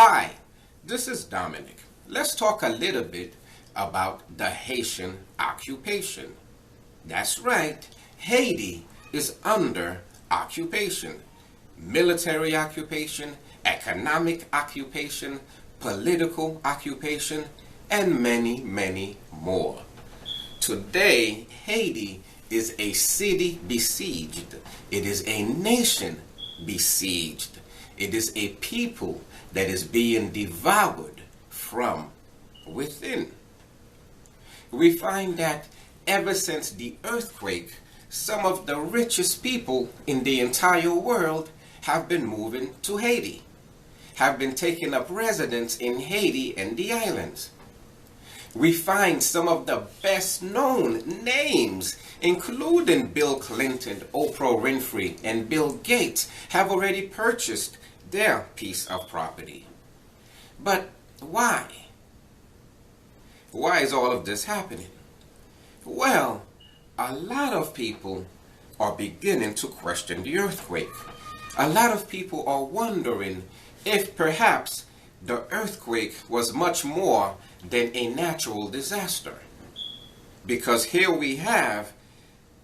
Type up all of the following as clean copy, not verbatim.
Hi, this is Dominic. Let's talk a little bit about the Haitian occupation. That's right, Haiti is under occupation. Military occupation, economic occupation, political occupation, and many, many more. Today, Haiti is a city besieged. It is a nation besieged. It is a people that is being devoured from within. We find that ever since the earthquake, some of the richest people in the entire world have been moving to Haiti, have been taking up residence in Haiti and the islands. We find some of the best known names, including Bill Clinton, Oprah Winfrey, and Bill Gates, have already purchased their piece of property. But why? Why is all of this happening? Well, a lot of people are beginning to question the earthquake. A lot of people are wondering if perhaps the earthquake was much more than a natural disaster. Because here we have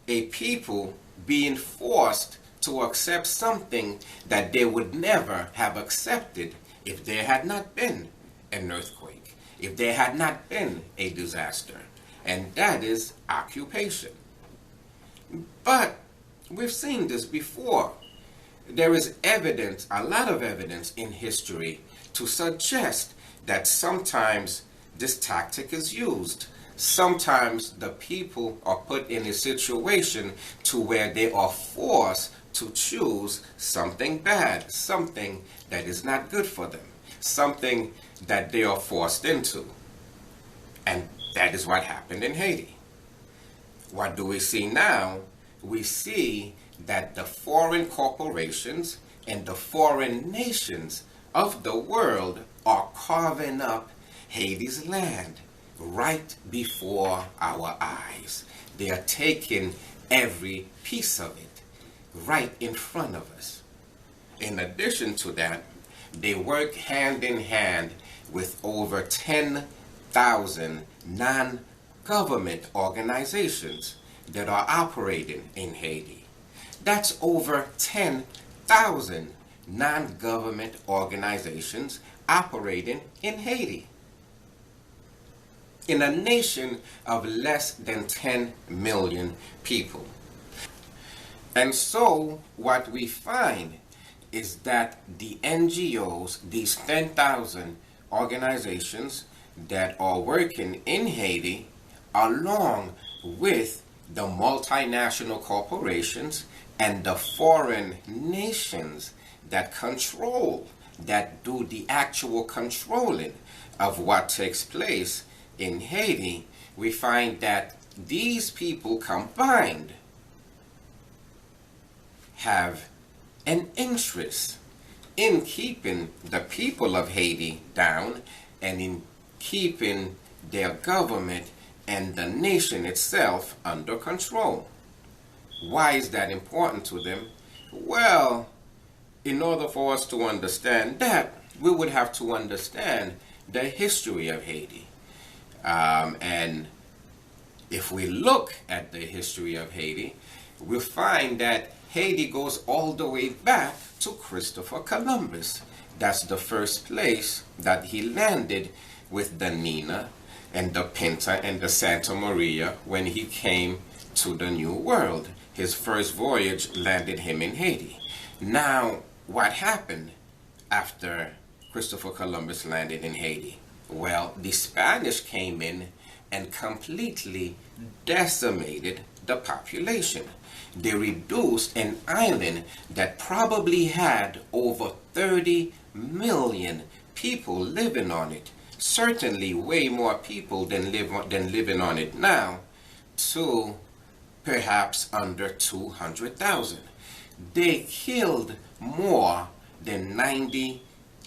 a people being forced to accept something that they would never have accepted if there had not been an earthquake, if there had not been a disaster. And that is occupation. But we've seen this before. There is evidence, a lot of evidence in history to suggest that sometimes this tactic is used. Sometimes the people are put in a situation to where they are forced to choose something bad, something that is not good for them, something that they are forced into. And that is what happened in Haiti. What do we see now? We see that the foreign corporations and the foreign nations of the world are carving up Haiti's land right before our eyes. They are taking every piece of it right in front of us. In addition to that, they work hand in hand with over 10,000 non-government organizations that are operating in Haiti. That's over 10,000 non-government organizations operating in Haiti. In a nation of less than 10 million people. And so what we find is that the NGOs, these 10,000 organizations that are working in Haiti, along with the multinational corporations and the foreign nations that control, that do the actual controlling of what takes place in Haiti, we find that these people combined have an interest in keeping the people of Haiti down and in keeping their government and the nation itself under control. Why is that important to them? Well, in order for us to understand that, we would have to understand the history of Haiti. And if we look at the history of Haiti, we'll find that Haiti goes all the way back to Christopher Columbus. That's the first place that he landed with the Nina and the Pinta and the Santa Maria when he came to the New World. His first voyage landed him in Haiti. Now, what happened after Christopher Columbus landed in Haiti? Well, the Spanish came in and completely decimated the population. They reduced an island that probably had over 30 million people living on it, certainly way more people than living on it now, to perhaps under 200,000. They killed more than 90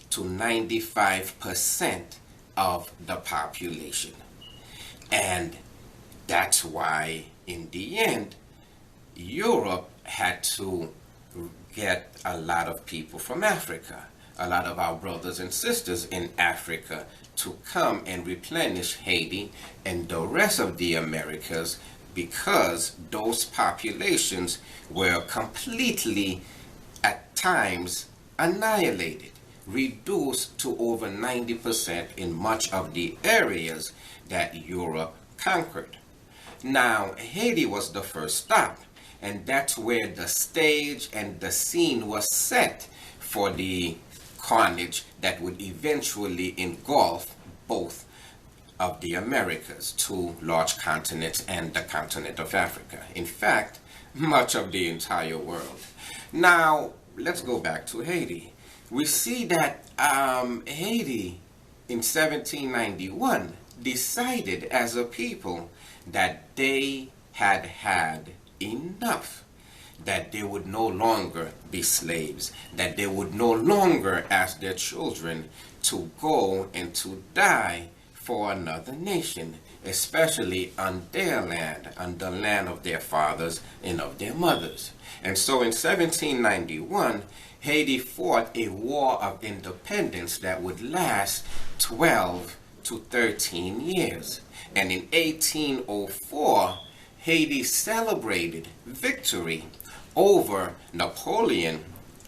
to 95% of the population. And that's why, in the end, Europe had to get a lot of people from Africa. a lot of our brothers and sisters in Africa to come and replenish Haiti and the rest of the Americas, because those populations were completely, at times, annihilated, reduced to over 90% in much of the areas that Europe conquered. Now, Haiti was the first stop, and that's where the stage and the scene was set for the carnage that would eventually engulf both of the Americas, two large continents, and the continent of Africa. In fact, much of the entire world. Now, let's go back to Haiti. We see that Haiti in 1791 decided as a people that they had had enough, that they would no longer be slaves, that they would no longer ask their children to go and to die for another nation, especially on their land, on the land of their fathers and of their mothers. And so in 1791, Haiti fought a war of independence that would last 12 to 13 years. And in 1804, Haiti celebrated victory over Napoleon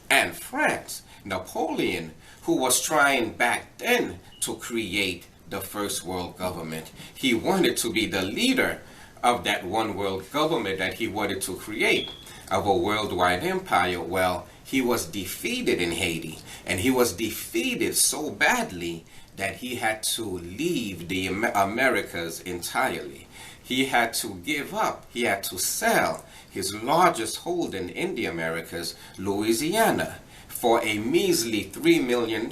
and France. Napoleon, who was trying back then to create the first world government. He wanted to be the leader of that one world government that he wanted to create, of a worldwide empire. Well, he was defeated in Haiti, and he was defeated so badly that he had to leave the Americas entirely. He had to give up, he had to sell his largest holding in the Americas, Louisiana, for a measly $3 million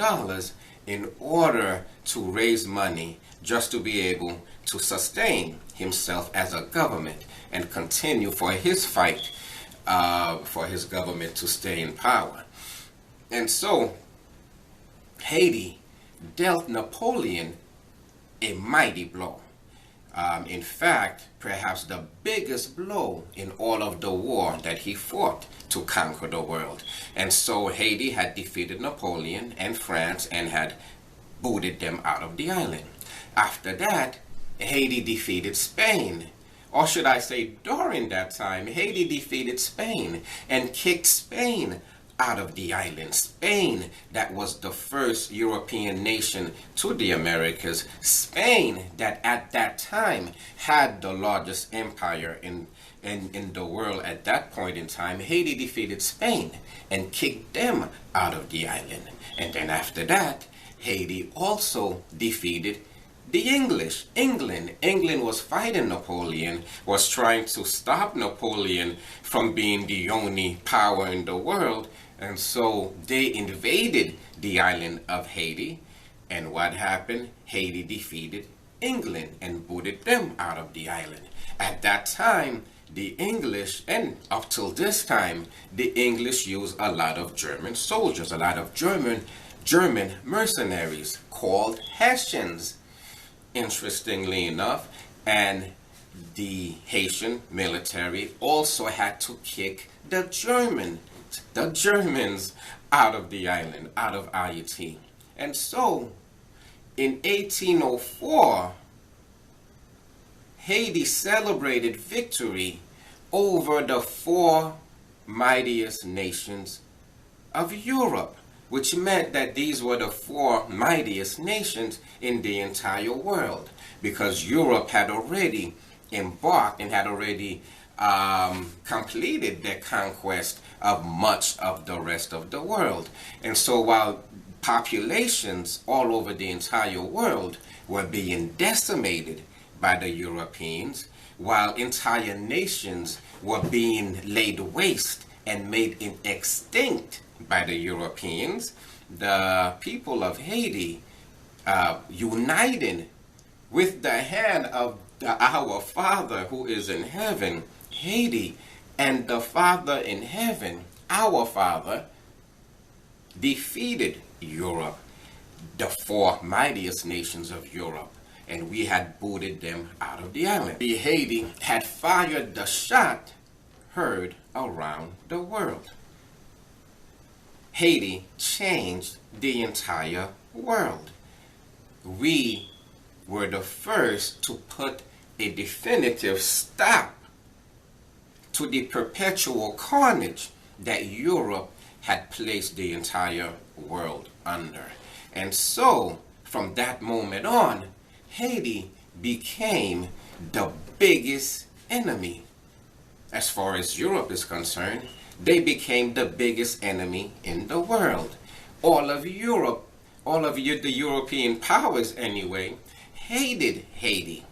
in order to raise money just to be able to sustain himself as a government and continue for his fight for his government to stay in power. And so Haiti dealt Napoleon a mighty blow. In fact, perhaps the biggest blow in all of the war that he fought to conquer the world. And so Haiti had defeated Napoleon and France and had booted them out of the island. After that, Haiti defeated Spain. Or should I say, during that time, Haiti defeated Spain and kicked Spain out of the island. Spain, that was the first European nation to the Americas. Spain, that at that time had the largest empire in the world at that point in time. Haiti defeated Spain and kicked them out of the island. And then after that, Haiti also defeated the English. England was fighting Napoleon, was trying to stop Napoleon from being the only power in the world. And so they invaded the island of Haiti. And what happened? Haiti defeated England and booted them out of the island. At that time, the English, and up till this time, the English used a lot of German soldiers, a lot of German mercenaries called Hessians, interestingly enough. And the Haitian military also had to kick the Germans out of the island, out of Haiti. And so in 1804, Haiti celebrated victory over the four mightiest nations of Europe, which meant that these were the four mightiest nations in the entire world, because Europe had already embarked and had already completed their conquest of much of the rest of the world. And so while populations all over the entire world were being decimated by the Europeans, while entire nations were being laid waste and made extinct by the Europeans, the people of Haiti, uniting with the hand of our Father who is in heaven, Haiti and the Father in heaven, our Father, defeated Europe, the four mightiest nations of Europe, and we had booted them out of the island. Haiti had fired the shot heard around the world. Haiti changed the entire world. We were the first to put a definitive stop to the perpetual carnage that Europe had placed the entire world under. And so, from that moment on, Haiti became the biggest enemy. As far as Europe is concerned, they became the biggest enemy in the world. All of Europe, the European powers anyway, hated Haiti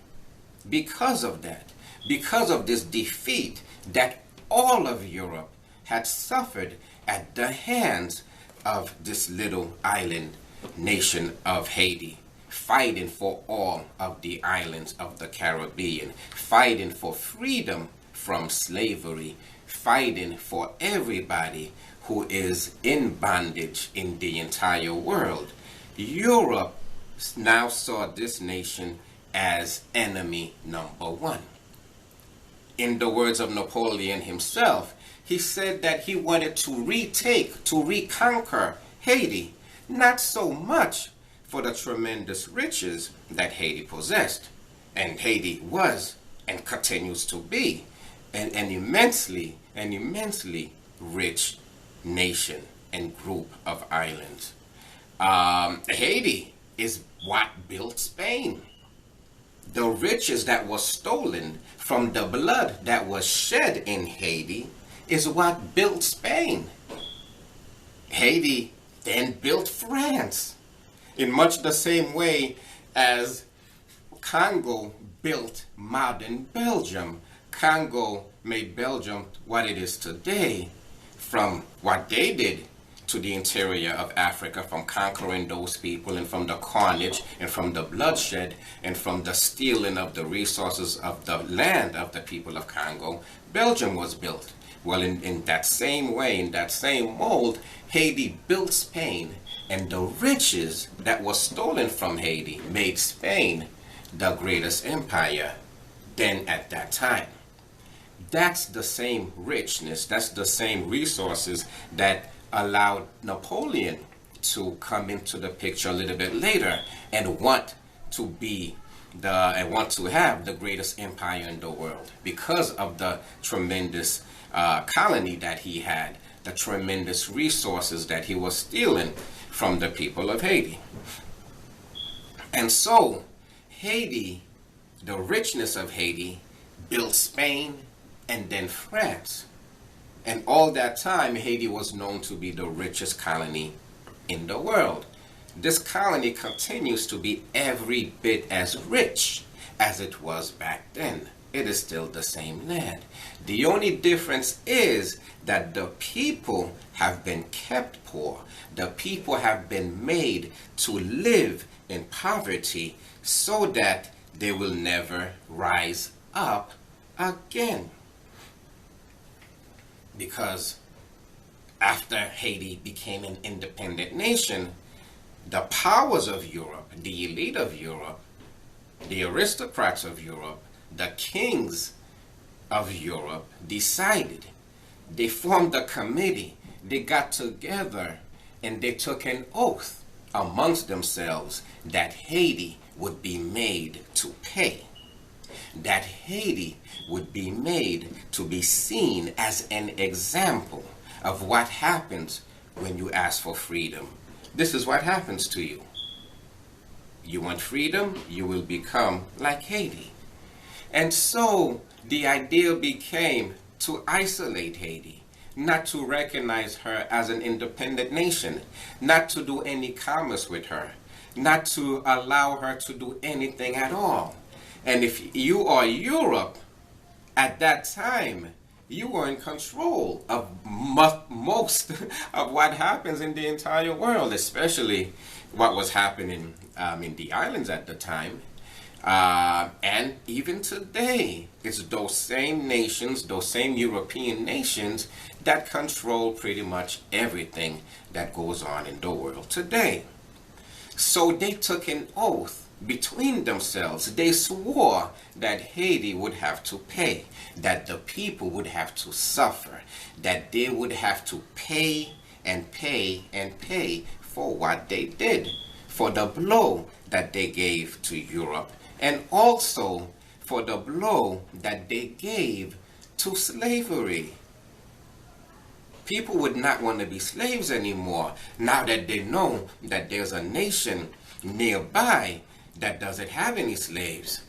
because of that, because of this defeat that all of Europe had suffered at the hands of this little island nation of Haiti, fighting for all of the islands of the Caribbean, fighting for freedom from slavery, fighting for everybody who is in bondage in the entire world. Europe now saw this nation as enemy number one. In the words of Napoleon himself, he said that he wanted to reconquer Haiti, not so much for the tremendous riches that Haiti possessed, and Haiti was and continues to be an immensely rich nation and group of islands. Haiti is what built Spain. The riches that was stolen from the blood that was shed in Haiti is what built Spain. Haiti then built France in much the same way as Congo built modern Belgium. Congo made Belgium what it is today from what they did to the interior of Africa, from conquering those people and from the carnage and from the bloodshed and from the stealing of the resources of the land of the people of Congo. Belgium was built. Well, in that same way, in that same mold, Haiti built Spain, and the riches that was stolen from Haiti made Spain the greatest empire then at that time. That's the same richness, that's the same resources that allowed Napoleon to come into the picture a little bit later and want to have the greatest empire in the world because of the tremendous colony that he had, the tremendous resources that he was stealing from the people of Haiti. And so Haiti, the richness of Haiti, built Spain and then France. And all that time, Haiti was known to be the richest colony in the world. This colony continues to be every bit as rich as it was back then. It is still the same land. The only difference is that the people have been kept poor. The people have been made to live in poverty so that they will never rise up again. Because after Haiti became an independent nation, the powers of Europe, the elite of Europe, the aristocrats of Europe, the kings of Europe decided. They formed a committee. They got together and they took an oath amongst themselves that Haiti would be made to pay. That Haiti would be made to be seen as an example of what happens when you ask for freedom. This is what happens to you. You want freedom, you will become like Haiti. And so the idea became to isolate Haiti, not to recognize her as an independent nation, not to do any commerce with her, not to allow her to do anything at all. And if you are Europe, at that time, you were in control of most of what happens in the entire world, especially what was happening in the islands at the time. And even today, it's those same nations, those same European nations that control pretty much everything that goes on in the world today. So they took an oath between themselves. They swore that Haiti would have to pay, that the people would have to suffer, that they would have to pay and pay for what they did, for the blow that they gave to Europe, and also for the blow that they gave to slavery. People would not want to be slaves anymore now that they know that there's a nation nearby that doesn't have any slaves.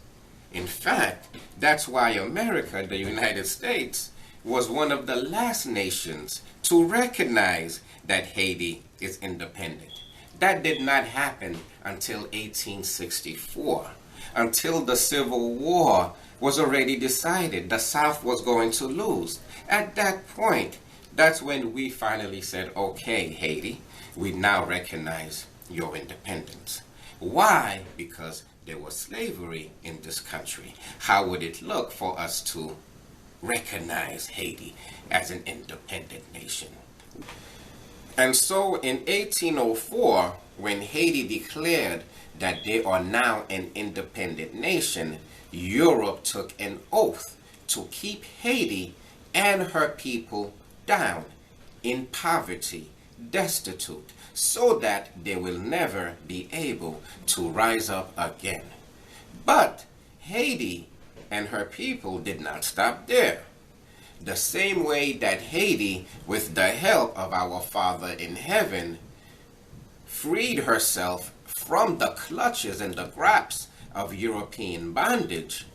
In fact, that's why America, the United States, was one of the last nations to recognize that Haiti is independent. That did not happen until 1864, until the Civil War was already decided. The South was going to lose. At that point, that's when we finally said, okay, Haiti, we now recognize your independence. Why? Because there was slavery in this country. How would it look for us to recognize Haiti as an independent nation? And so in 1804, when Haiti declared that they are now an independent nation, Europe took an oath to keep Haiti and her people down in poverty, destitute, so that they will never be able to rise up again. But Haiti and her people did not stop there. The same way that Haiti, with the help of our Father in heaven, freed herself from the clutches and the grasp of European bondage,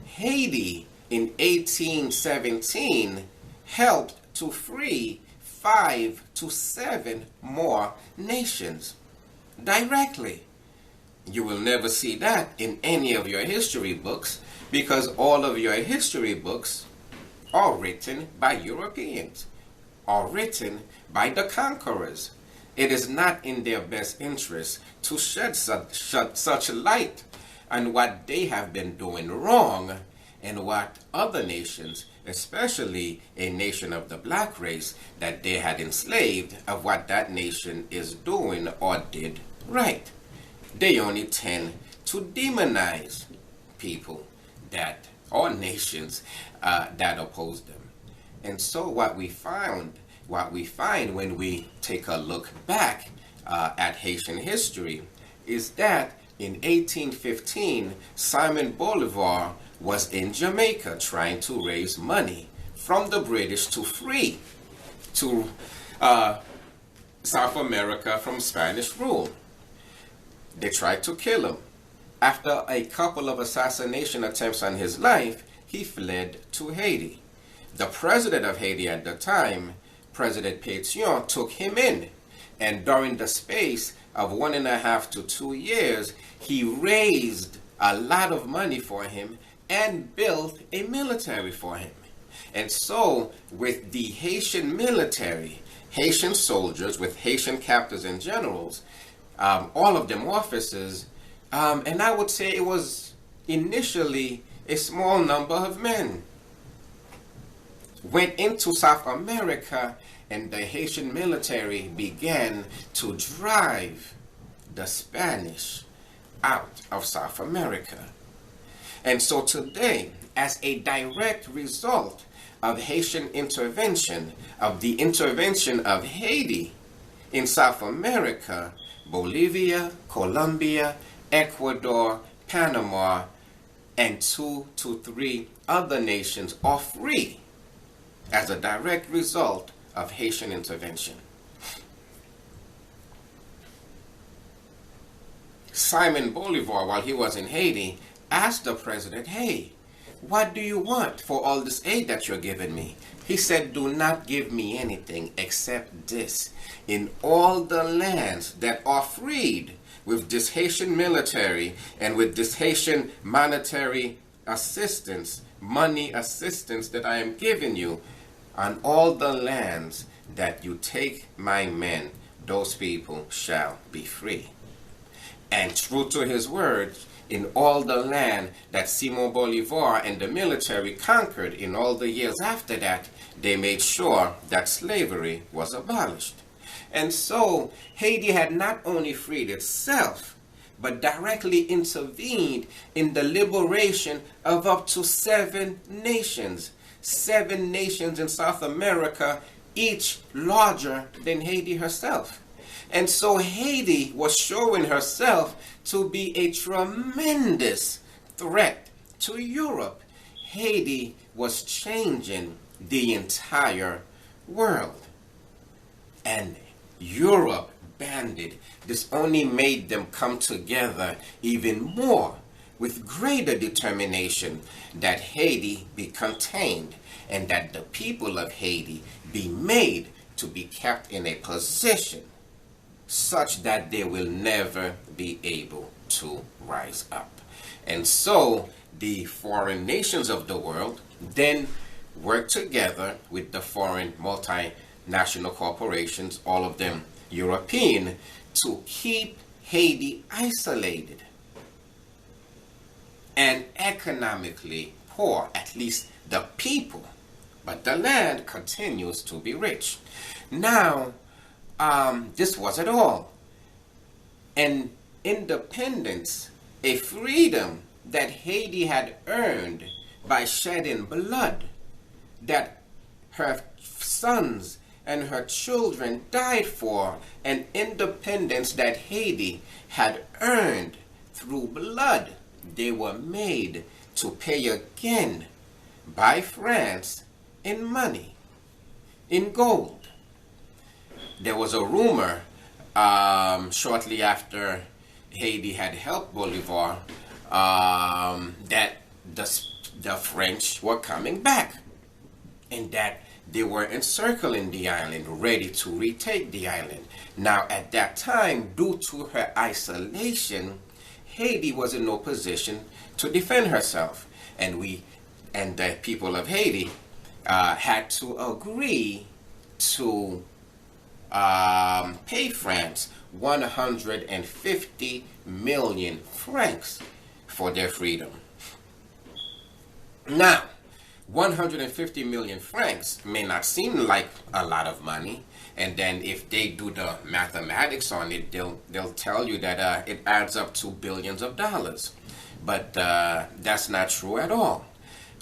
Haiti in 1817 helped to free 5 to 7 more nations directly. You will never see that in any of your history books, because all of your history books are written by Europeans, are written by the conquerors. It is not in their best interest to shed such light on what they have been doing wrong and what other nations, especially a nation of the black race that they had enslaved, of what that nation is doing or did right. They only tend to demonize people that, or nations that oppose them. And so what we find when we take a look back at Haitian history is that in 1815, Simon Bolivar was in Jamaica trying to raise money from the British to free to South America from Spanish rule. They tried to kill him. After a couple of assassination attempts on his life, he fled to Haiti. The president of Haiti at the time, President Pétion, took him in, and during the space of 1.5 to 2 years, he raised a lot of money for him and built a military for him. And so, with the Haitian military, Haitian soldiers, with Haitian captains and generals, all of them officers, and I would say it was initially a small number of men, went into South America, and the Haitian military began to drive the Spanish out of South America. And so today, as a direct result of Haitian intervention, of the intervention of Haiti in South America, Bolivia, Colombia, Ecuador, Panama, and 2 to 3 other nations are free as a direct result of Haitian intervention. Simon Bolivar, while he was in Haiti, asked the president, hey, what do you want for all this aid that you're giving me? He said, do not give me anything except this. In all the lands that are freed with this Haitian military and with this Haitian monetary assistance, money assistance that I am giving you, on all the lands that you take my men, those people shall be free. And true to his words, in all the land that Simon Bolivar and the military conquered in all the years after that, they made sure that slavery was abolished. And so Haiti had not only freed itself, but directly intervened in the liberation of up to 7 nations. 7 nations in South America each larger than Haiti herself. And so Haiti was showing herself to be a tremendous threat to Europe. Haiti was changing the entire world. And Europe banded. This only made them come together even more with greater determination that Haiti be contained and that the people of Haiti be made to be kept in a position such that they will never be able to rise up. And so the foreign nations of the world then work together with the foreign multinational corporations, all of them European, to keep Haiti isolated and economically poor, at least the people, but the land continues to be rich. Now, this wasn't all. An independence, a freedom that Haiti had earned by shedding blood, that her sons and her children died for, an independence that Haiti had earned through blood, they were made to pay again by France in money, in gold. There was a rumor shortly after Haiti had helped Bolivar that the French were coming back and that they were encircling the island, ready to retake the island. Now, at that time, due to her isolation, Haiti was in no position to defend herself, and the people of Haiti had to agree to pay France 150 million francs for their freedom. Now, 150 million francs may not seem like a lot of money, and then if they do the mathematics on it, they'll tell you that it adds up to billions of dollars. But that's not true at all.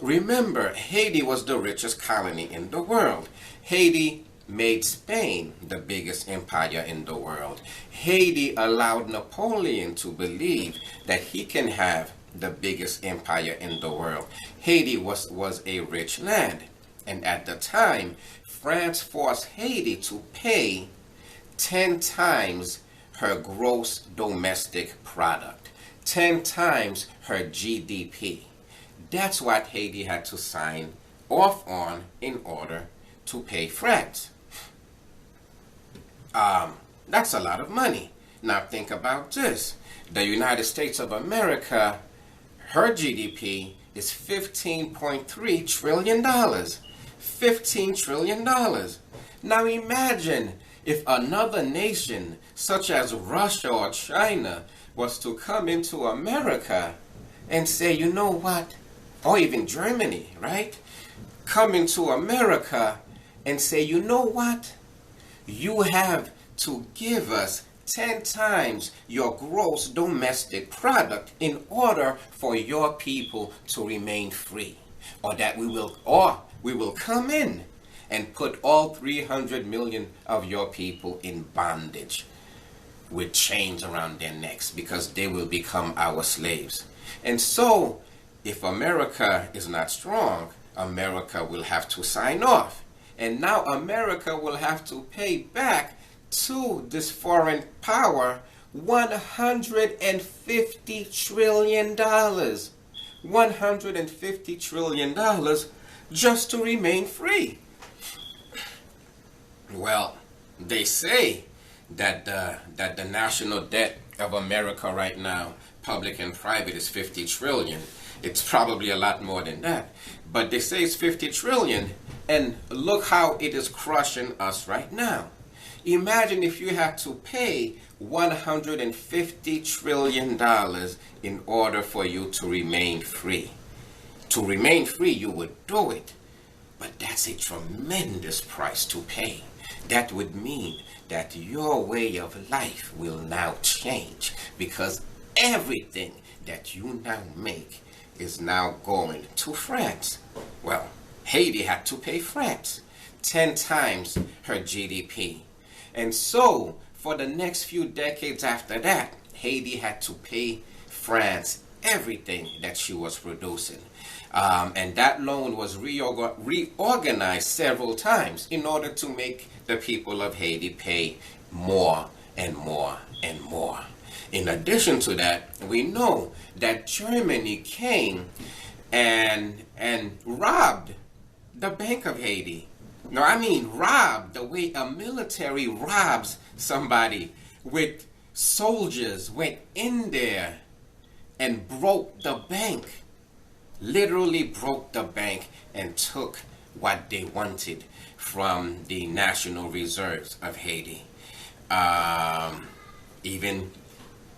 Remember, Haiti was the richest colony in the world. Haiti made Spain the biggest empire in the world. Haiti allowed Napoleon to believe that he can have the biggest empire in the world. Haiti was a rich land, and at the time, France forced Haiti to pay 10 times her gross domestic product, 10 times her GDP. That's what Haiti had to sign off on in order to pay France. That's a lot of money. Now think about this. The United States of America, her GDP is $15.3 trillion. $15 trillion. Now imagine if another nation, such as Russia or China, was to come into America and say, you know what, or even Germany, right? Come into America and say, you know what, you have to give us 10 times your gross domestic product in order for your people to remain free. Or we will come in and put all 300 million of your people in bondage with chains around their necks because they will become our slaves. And so, if America is not strong, America will have to sign off. And now America will have to pay back to this foreign power $150 trillion. $150 trillion just to remain free. Well, they say that the national debt of America right now, public and private, is 50 trillion. It's probably a lot more than that. But they say it's 50 trillion, and look how it is crushing us right now. Imagine if you had to pay $150 trillion in order for you to remain free. To remain free, you would do it. But that's a tremendous price to pay. That would mean that your way of life will now change, because everything that you now make is now going to France. Well, Haiti had to pay France 10 times her GDP. And so, for the next few decades after that, Haiti had to pay France everything that she was producing. And that loan was reorganized several times in order to make the people of Haiti pay more and more and more. In addition to that, we know that Germany came and robbed the Bank of Haiti. No, I mean robbed the way a military robs somebody, with soldiers went in there and broke the bank. Literally broke the bank and took what they wanted from the national reserves of Haiti. Even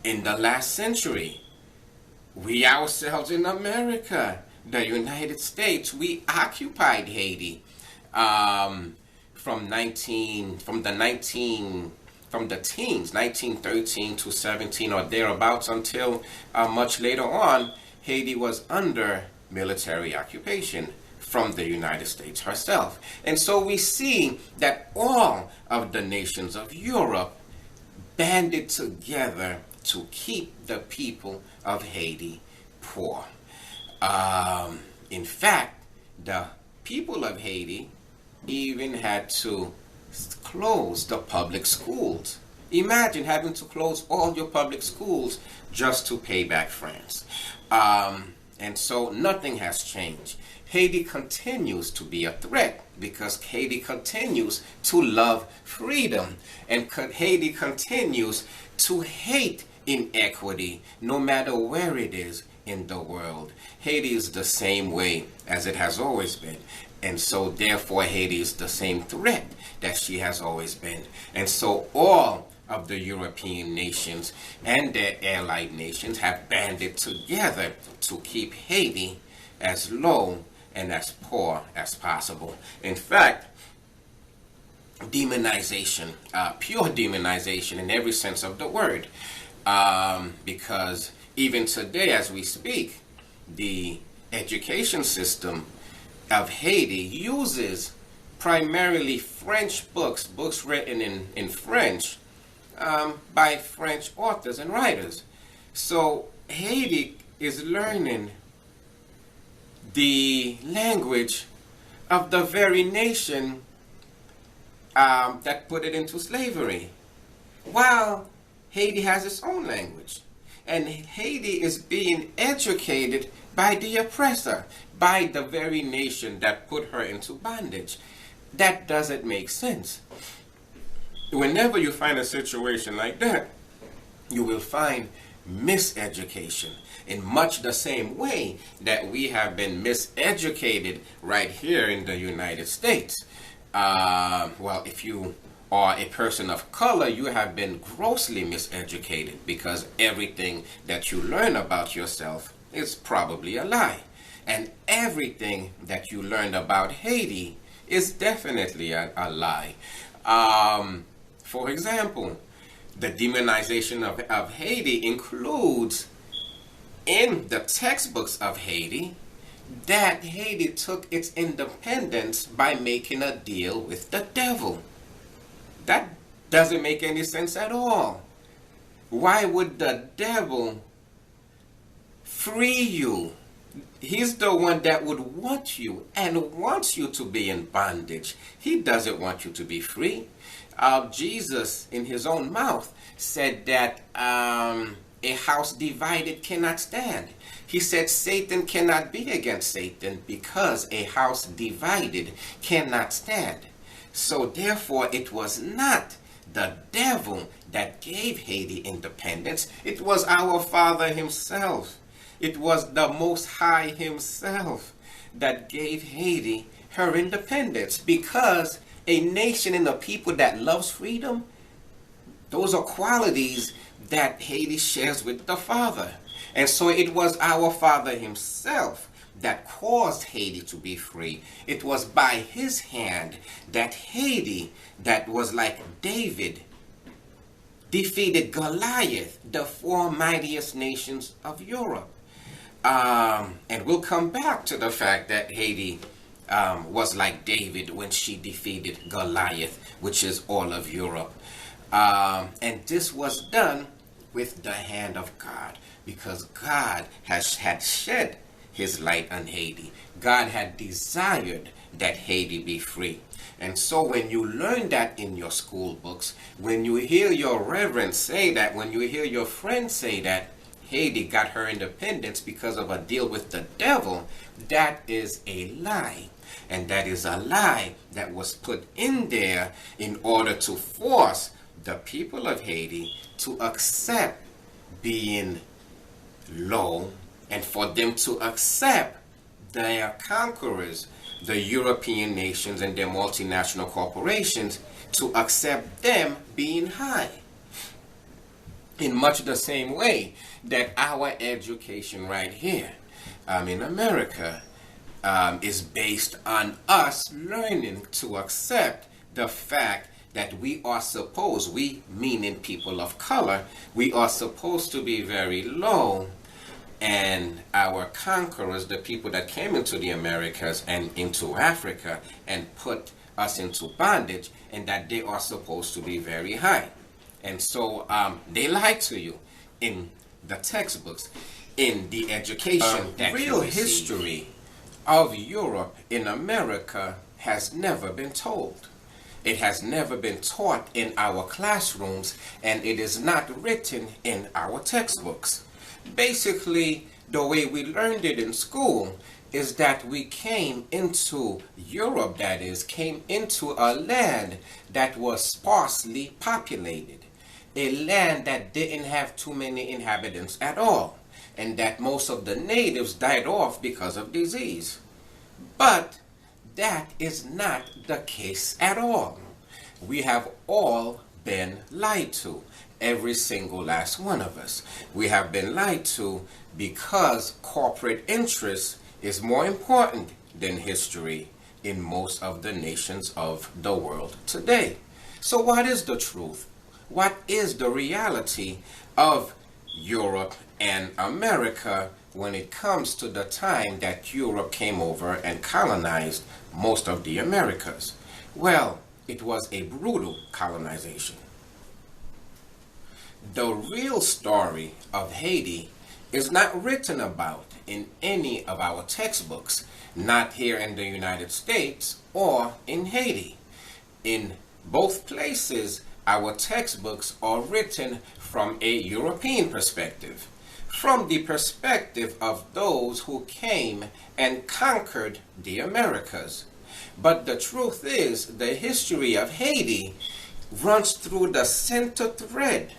in the last century, we ourselves in America, the United States, we occupied Haiti from the teens, 1913 to 17 or thereabouts, until much later on, Haiti was under military occupation from the United States herself. And so we see that all of the nations of Europe banded together to keep the people of Haiti poor. In fact, the people of Haiti even had to close the public schools. Imagine having to close all your public schools just to pay back France. And so nothing has changed. Haiti continues to be a threat because Haiti continues to love freedom, and Haiti continues to hate inequity no matter where it is in the world. Haiti is the same way as it has always been. And so therefore Haiti is the same threat that she has always been. And so all of the European nations and their allied nations have banded together to keep Haiti as low and as poor as possible. In fact, demonization, pure demonization in every sense of the word, because even today as we speak, the education system of Haiti uses primarily French books written in French, by French authors and writers. So Haiti is learning the language of the very nation that put it into slavery, while Haiti has its own language. And Haiti is being educated by the oppressor, by the very nation that put her into bondage. That doesn't make sense. Whenever you find a situation like that, you will find miseducation in much the same way that we have been miseducated right here in the United States. Well, if you are a person of color, you have been grossly miseducated because everything that you learn about yourself is probably a lie. And everything that you learned about Haiti is definitely a lie. For example, the demonization of Haiti includes in the textbooks of Haiti that Haiti took its independence by making a deal with the devil. That doesn't make any sense at all. Why would the devil free you? He's the one that would want you and wants you to be in bondage. He doesn't want you to be free. Jesus, in his own mouth, said that a house divided cannot stand. He said Satan cannot be against Satan because a house divided cannot stand. So therefore it was not the devil that gave Haiti independence. It was our Father himself. It was the Most High himself that gave Haiti her independence, because a nation and a people that loves freedom, those are qualities that Haiti shares with the Father. And so it was our Father himself that caused Haiti to be free. It was by his hand that Haiti, that was like David, defeated Goliath, the four mightiest nations of Europe. And we'll come back to the fact that Haiti was like David when she defeated Goliath, which is all of Europe. And this was done with the hand of God, because God had shed his light on Haiti. God had desired that Haiti be free. And so when you learn that in your school books, when you hear your reverend say that, when you hear your friend say that Haiti got her independence because of a deal with the devil, that is a lie. And that is a lie that was put in there in order to force the people of Haiti to accept being low, and for them to accept their conquerors, the European nations and their multinational corporations, to accept them being high. In much the same way that our education right here in America is based on us learning to accept the fact that we are supposed, we meaning people of color, we are supposed to be very low, and our conquerors, the people that came into the Americas and into Africa and put us into bondage, and that they are supposed to be very high. And so they lie to you in the textbooks, in the education that real history of Europe in America has never been told. It has never been taught in our classrooms, and it is not written in our textbooks. Basically, the way we learned it in school is that we came into Europe, that is, came into a land that was sparsely populated, a land that didn't have too many inhabitants at all, and that most of the natives died off because of disease. But that is not the case at all. We have all been lied to, every single last one of us. We have been lied to because corporate interest is more important than history in most of the nations of the world today. So what is the truth? What is the reality of Europe and America when it comes to the time that Europe came over and colonized most of the Americas? Well, it was a brutal colonization. The real story of Haiti is not written about in any of our textbooks, not here in the United States or in Haiti. In both places, our textbooks are written from a European perspective, from the perspective of those who came and conquered the Americas. But the truth is, the history of Haiti runs through the center thread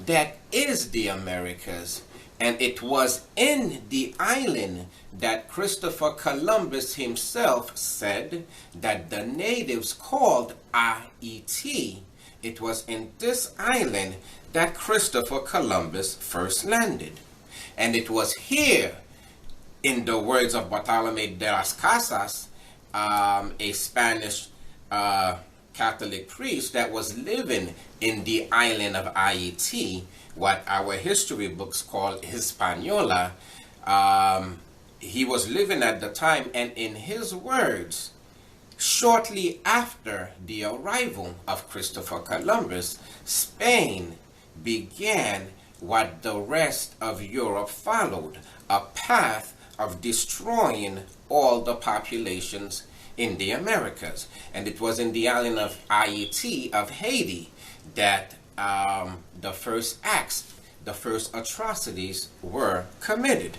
that is the Americas, and it was in the island that Christopher Columbus himself said that the natives called Haiti. It was in this island that Christopher Columbus first landed. And it was here, in the words of Bartolomé de las Casas, a Spanish Catholic priest that was living in the island of Haiti, what our history books call Hispaniola. He was living at the time, and in his words, shortly after the arrival of Christopher Columbus, Spain began what the rest of Europe followed, a path of destroying all the populations in the Americas. And it was in the island of Haiti, of Haiti, that the first acts, the first atrocities were committed.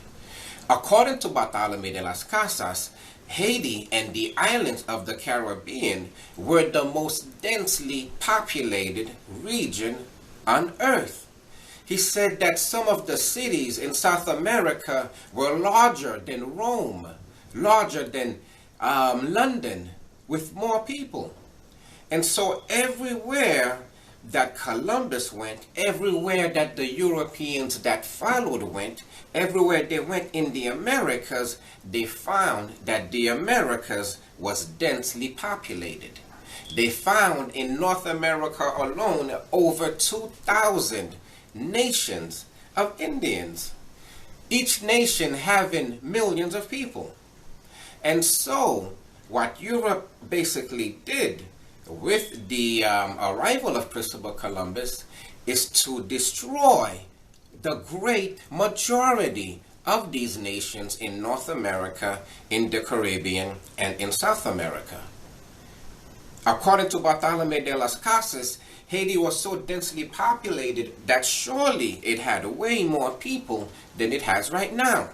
According to Bartolomé de las Casas, Haiti and the islands of the Caribbean were the most densely populated region on earth. He said that some of the cities in South America were larger than Rome, larger than London, with more people. And so everywhere that Columbus went, everywhere that the Europeans that followed went, everywhere they went in the Americas, they found that the Americas was densely populated. They found in North America alone over 2,000 nations of Indians, each nation having millions of people. And so what Europe basically did with the arrival of Christopher Columbus is to destroy the great majority of these nations in North America, in the Caribbean, and in South America. According to Bartolomé de las Casas, Haiti was so densely populated that surely it had way more people than it has right now.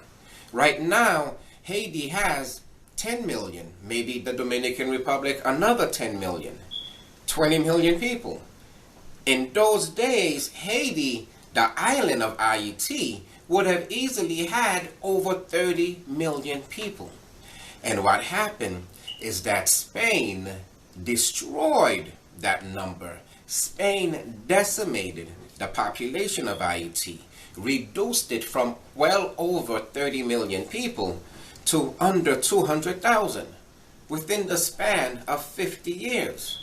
Right now, Haiti has 10 million, maybe the Dominican Republic another 10 million, 20 million people. In those days, Haiti, the island of Haiti, would have easily had over 30 million people. And what happened is that Spain destroyed that number. Spain decimated the population of Haiti, reduced it from well over 30 million people to under 200,000 within the span of 50 years.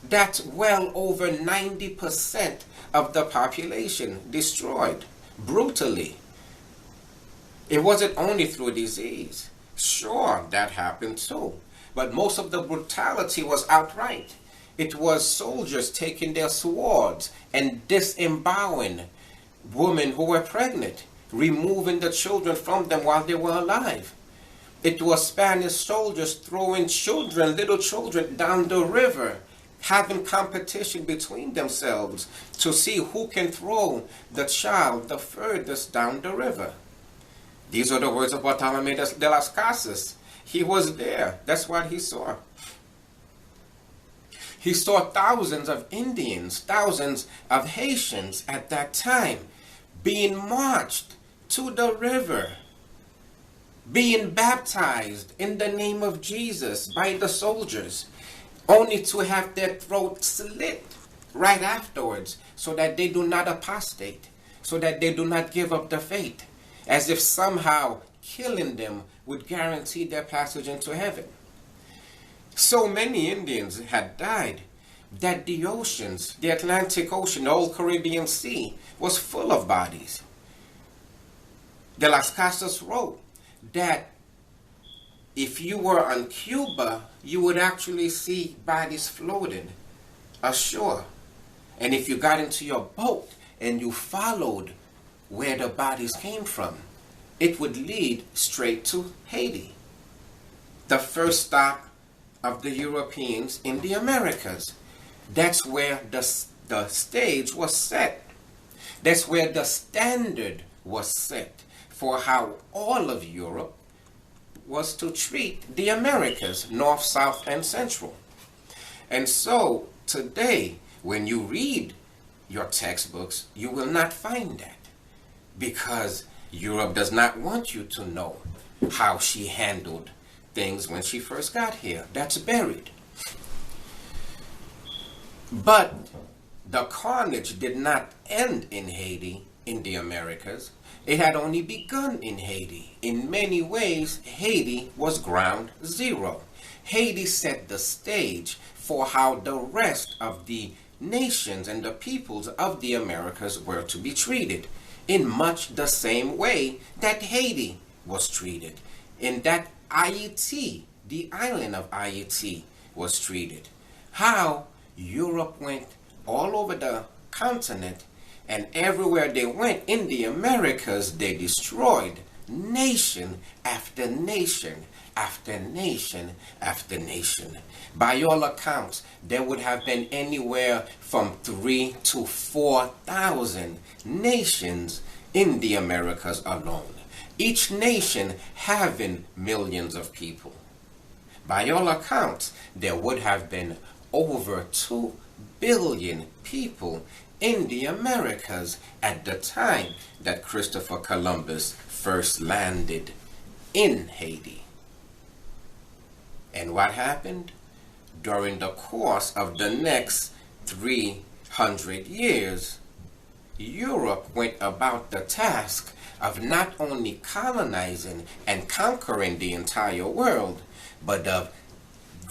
That's well over 90% of the population destroyed brutally. It wasn't only through disease. Sure, that happened too. But most of the brutality was outright. It was soldiers taking their swords and disemboweling women who were pregnant, removing the children from them while they were alive. It was Spanish soldiers throwing children, little children, down the river, having competition between themselves to see who can throw the child the furthest down the river. These are the words of Bartolomé de las Casas. He was there. That's what he saw. He saw thousands of Indians, thousands of Haitians at that time being marched to the river, being baptized in the name of Jesus by the soldiers, only to have their throats slit right afterwards so that they do not apostate, so that they do not give up the faith, as if somehow killing them would guarantee their passage into heaven. So many Indians had died that the oceans, the Atlantic Ocean, the old Caribbean Sea, was full of bodies. De las Casas wrote that if you were on Cuba, you would actually see bodies floating ashore. And if you got into your boat and you followed where the bodies came from, it would lead straight to Haiti, the first stop of the Europeans in the Americas. That's where the stage was set. That's where the standard was set for how all of Europe was to treat the Americas, North, South, and Central. And so today, when you read your textbooks, you will not find that, because Europe does not want you to know how she handled things when she first got here. That's buried. But the carnage did not end in Haiti, in the Americas. It had only begun in Haiti. In many ways, Haiti was ground zero. Haiti set the stage for how the rest of the nations and the peoples of the Americas were to be treated, in much the same way that Haiti was treated, in that Haiti, the island of Haiti, was treated. How Europe went all over the continent, and everywhere they went in the Americas, they destroyed nation after nation after nation after nation. By all accounts, there would have been anywhere from 3,000 to 4,000 nations in the Americas alone, each nation having millions of people. By all accounts, there would have been over 2 billion people in the Americas at the time that Christopher Columbus first landed in Haiti. And what happened? During the course of the next 300 years, Europe went about the task of not only colonizing and conquering the entire world, but of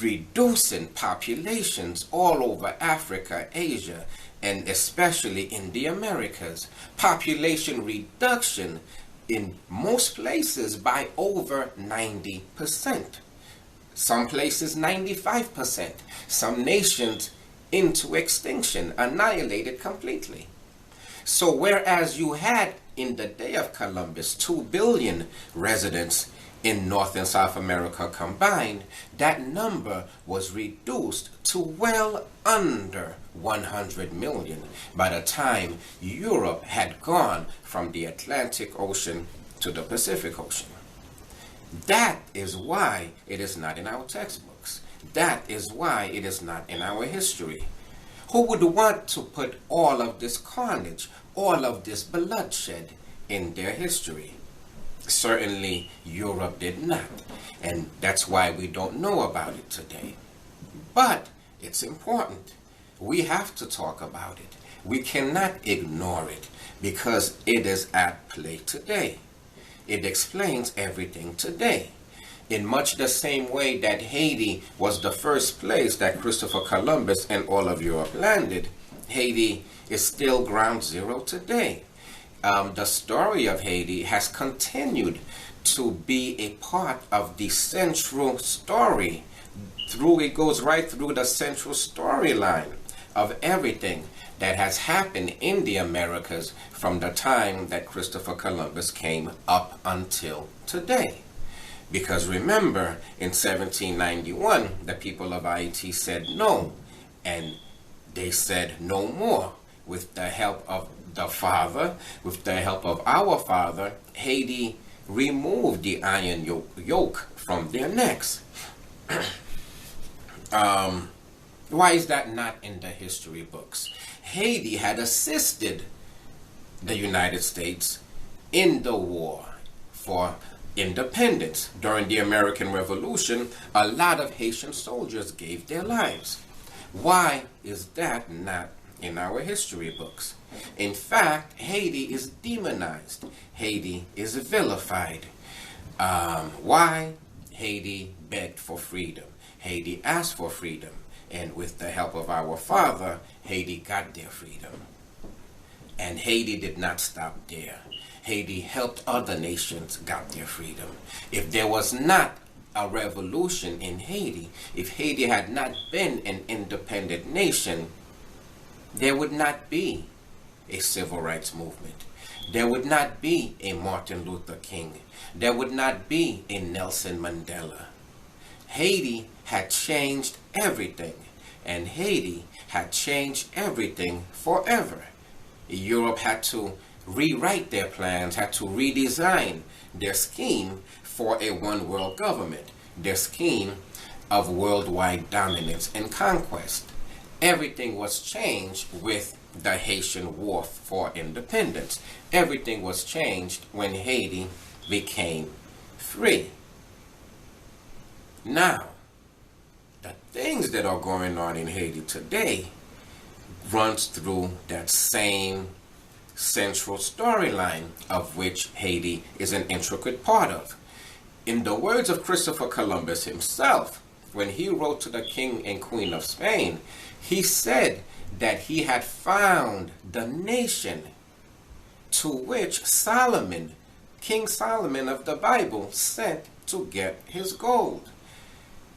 reducing populations all over Africa, Asia, and especially in the Americas. Population reduction in most places by over 90%. Some places 95%. Some nations into extinction, annihilated completely. So whereas you had in the day of Columbus 2 billion residents in North and South America combined, that number was reduced to well under 100 million by the time Europe had gone from the Atlantic Ocean to the Pacific Ocean. That is why it is not in our textbooks. That is why it is not in our history. Who would want to put all of this carnage, all of this bloodshed in their history? Certainly Europe did not, and that's why we don't know about it today. But it's important. We have to talk about it. We cannot ignore it because it is at play today. It explains everything today. In much the same way that Haiti was the first place that Christopher Columbus and all of Europe landed, Haiti is still ground zero today. The story of Haiti has continued to be a part of the central story. It goes right through the central storyline of everything that has happened in the Americas from the time that Christopher Columbus came up until today. Because remember, in 1791, the people of Haiti said no, and they said no more. With the help of the Father, with the help of our Father, Haiti removed the iron yoke from their necks. Why is that not in the history books? Haiti had assisted the United States in the war for independence. During the American Revolution, a lot of Haitian soldiers gave their lives. Why is that not in our history books? In fact, Haiti is demonized. Haiti is vilified. Why? Haiti begged for freedom. Haiti asked for freedom. And with the help of our Father, Haiti got their freedom. And Haiti did not stop there. Haiti helped other nations got their freedom. If there was not a revolution in Haiti, if Haiti had not been an independent nation, there would not be a civil rights movement. There would not be a Martin Luther King. There would not be a Nelson Mandela. Haiti had changed everything, and Haiti had changed everything forever. Europe had to rewrite their plans, had to redesign their scheme for a one world government, their scheme of worldwide dominance and conquest. Everything was changed with the Haitian War for Independence. Everything was changed when Haiti became free. Now, the things that are going on in Haiti today runs through that same central storyline of which Haiti is an intricate part of. In the words of Christopher Columbus himself, when he wrote to the King and Queen of Spain, he said that he had found the nation to which Solomon, King Solomon of the Bible, sent to get his gold.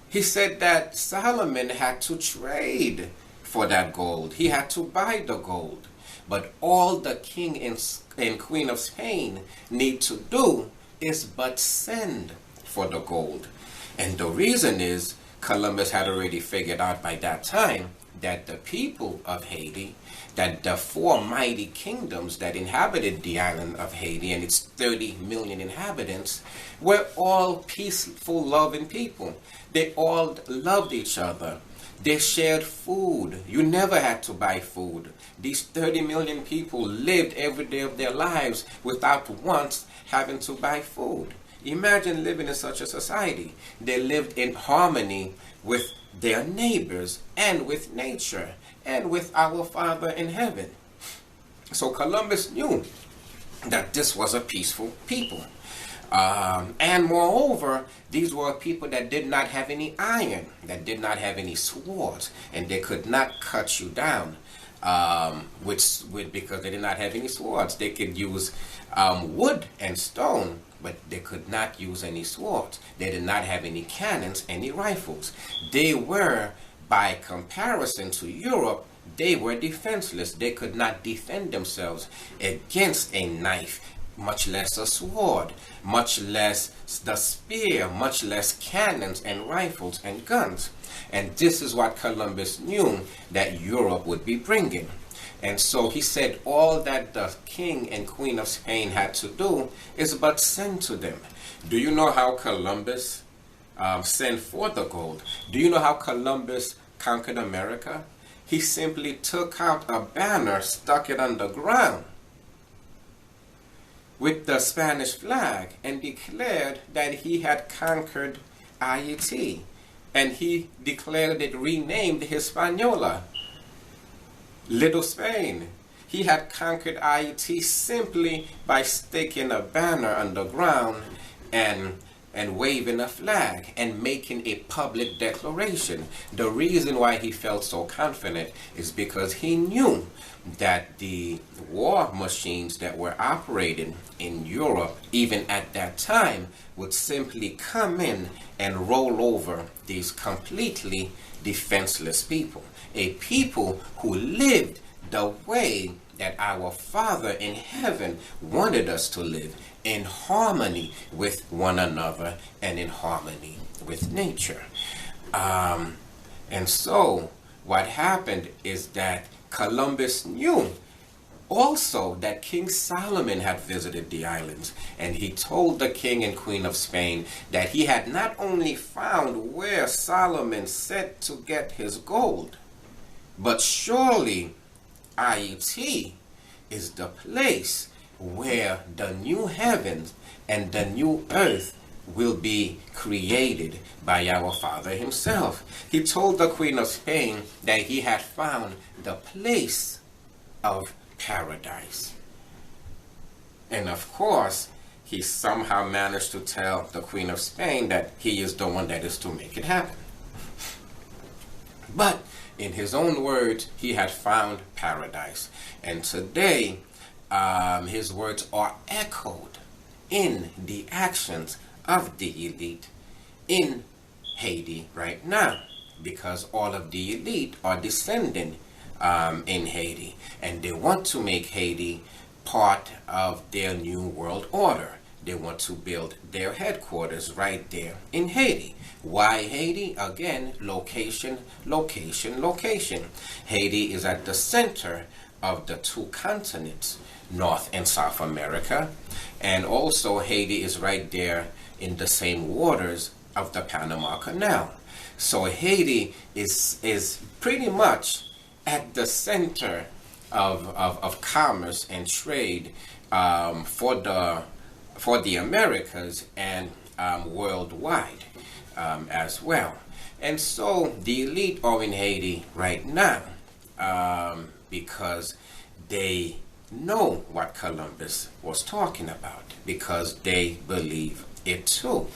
He said that Solomon had to trade for that gold. He had to buy the gold. But all the King and Queen of Spain need to do is but send for the gold. And the reason is Columbus had already figured out by that time that the people of Haiti, that the four mighty kingdoms that inhabited the island of Haiti and its 30 million inhabitants were all peaceful, loving people. They all loved each other. They shared food. You never had to buy food. These 30 million people lived every day of their lives without once having to buy food. Imagine living in such a society. They lived in harmony with their neighbors and with nature and with our Father in heaven. So Columbus knew that this was a peaceful people. And moreover, these were people that did not have any iron, that did not have any swords, and they could not cut you down. because they did not have any swords. They could use wood and stone, but they could not use any swords. They did not have any cannons, any rifles. They were, by comparison to Europe, they were defenseless. They could not defend themselves against a knife, much less a sword, much less the spear, much less cannons and rifles and guns. And this is what Columbus knew that Europe would be bringing. And so he said all that the king and queen of Spain had to do is but send to them. Do you know how Columbus sent for the gold? Do you know how Columbus conquered America? He simply took out a banner, stuck it on the ground with the Spanish flag, and declared that he had conquered Haiti. And he declared it renamed Hispaniola, Little Spain. He had conquered Haiti simply by sticking a banner on the ground and waving a flag and making a public declaration. The reason why he felt so confident is because he knew that the war machines that were operating in Europe, even at that time, would simply come in and roll over these completely defenseless people. A people who lived the way that our Father in heaven wanted us to live, in harmony with one another and in harmony with nature. And so what happened is that Columbus knew also that King Solomon had visited the islands, and he told the king and queen of Spain that he had not only found where Solomon said to get his gold, but surely Haiti is the place where the new heavens and the new earth will be created by our Father himself. He told the Queen of Spain that he had found the place of paradise. And of course, he somehow managed to tell the Queen of Spain that he is the one that is to make it happen. But in his own words, he had found paradise. And today, his words are echoed in the actions of the elite in Haiti right now, because all of the elite are descending in Haiti, and they want to make Haiti part of their new world order. They want to build their headquarters right there in Haiti. Why Haiti? Again, location, location, location. Haiti is at the center of the two continents, North and South America, and also Haiti is right there in the same waters of the Panama Canal. So Haiti is pretty much at the center of commerce and trade for the Americas and worldwide as well. And so the elite are in Haiti right now because they know what Columbus was talking about, because they believe it too.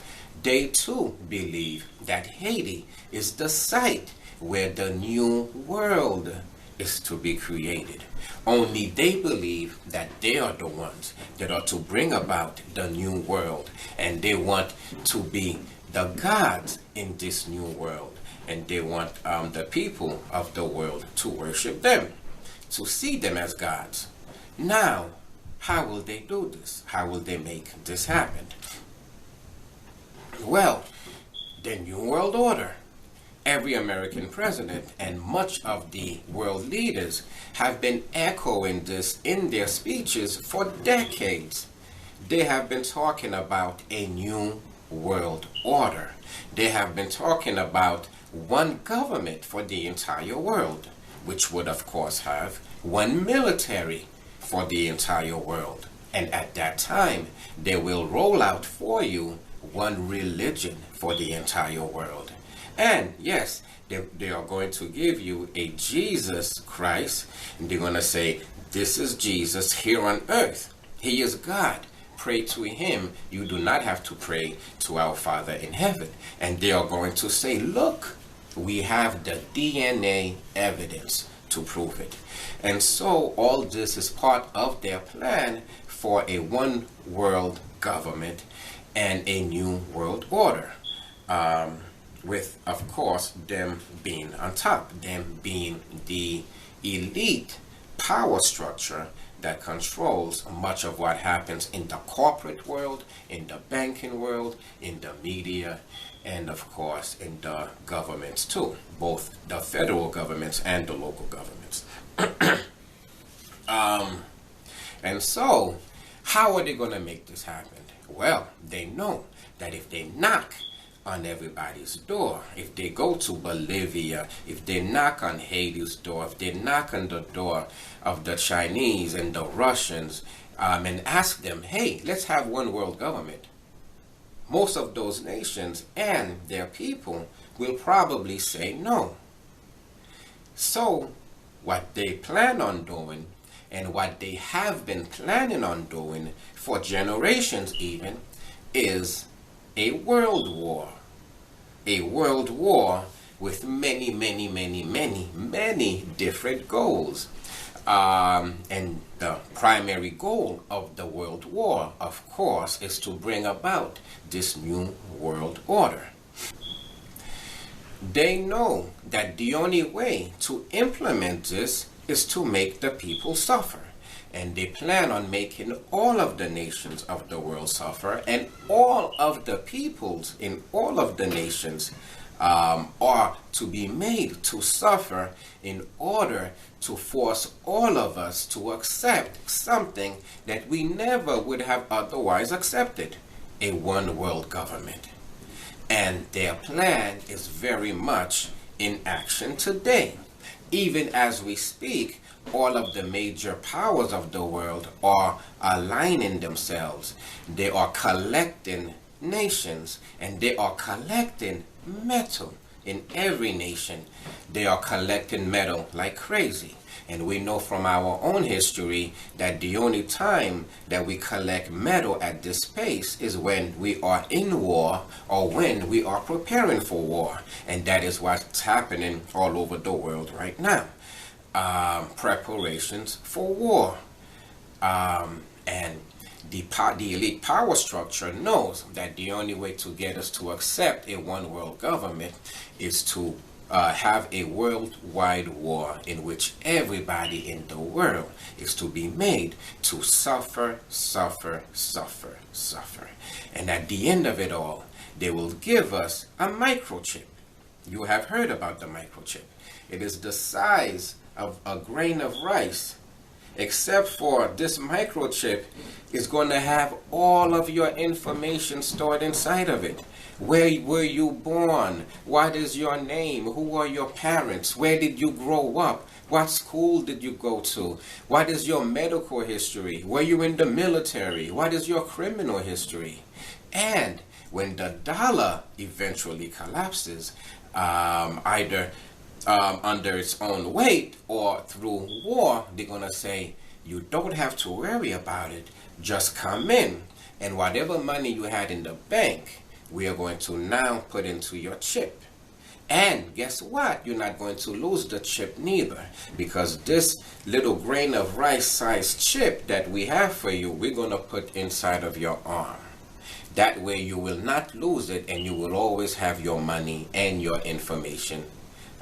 They too believe that Haiti is the site where the new world is to be created. Only they believe that they are the ones that are to bring about the new world, and they want to be the gods in this new world, and they want the people of the world to worship them, to see them as gods. Now, how will they do this? How will they make this happen? Well, the New World Order. Every American president and much of the world leaders have been echoing this in their speeches for decades. They have been talking about a new world order. They have been talking about one government for the entire world, which would of course have one military for the entire world. And at that time, they will roll out for you one religion for the entire world. And yes, they are going to give you a Jesus Christ, and they're going to say, this is Jesus here on earth. He is God. Pray to him. You do not have to pray to our Father in heaven. And they are going to say, look, we have the DNA evidence to prove it. And so all this is part of their plan for a one world government and a new world order. With, of course, them being on top, them being the elite power structure that controls much of what happens in the corporate world, in the banking world, in the media, and of course in the governments too, both the federal governments and the local governments. And so, how are they going to make this happen? Well, they know that if they knock on everybody's door, if they go to Bolivia, if they knock on Haiti's door, if they knock on the door of the Chinese and the Russians, and ask them, hey, let's have one world government, most of those nations and their people will probably say no. So what they plan on doing, and what they have been planning on doing for generations even, is a world war. A world war with many, many, many, many, many different goals. And the primary goal of the world war, of course, is to bring about this new world order. They know that the only way to implement this is to make the people suffer. And they plan on making all of the nations of the world suffer, and all of the peoples in all of the nations are to be made to suffer in order to force all of us to accept something that we never would have otherwise accepted, a one world government. And their plan is very much in action today. Even as we speak, all of the major powers of the world are aligning themselves. They are collecting nations, and they are collecting metal in every nation. They are collecting metal like crazy. And we know from our own history that the only time that we collect metal at this pace is when we are in war or when we are preparing for war. And that is what's happening all over the world right now. Preparations for war. And the elite power structure knows that the only way to get us to accept a one world government is to have a worldwide war in which everybody in the world is to be made to suffer, suffer, suffer, suffer. And at the end of it all, they will give us a microchip. You have heard about the microchip. It is the size of a grain of rice, except for this microchip is going to have all of your information stored inside of it. Where were you born? What is your name? Who are your parents? Where did you grow up? What school did you go to? What is your medical history? Were you in the military? What is your criminal history? And when the dollar eventually collapses, either under its own weight or through war, they're going to say, you don't have to worry about it. Just come in, and whatever money you had in the bank, we are going to now put into your chip. And guess what? You're not going to lose the chip neither, because this little grain of rice sized chip that we have for you, we're going to put inside of your arm. That way you will not lose it, and you will always have your money and your information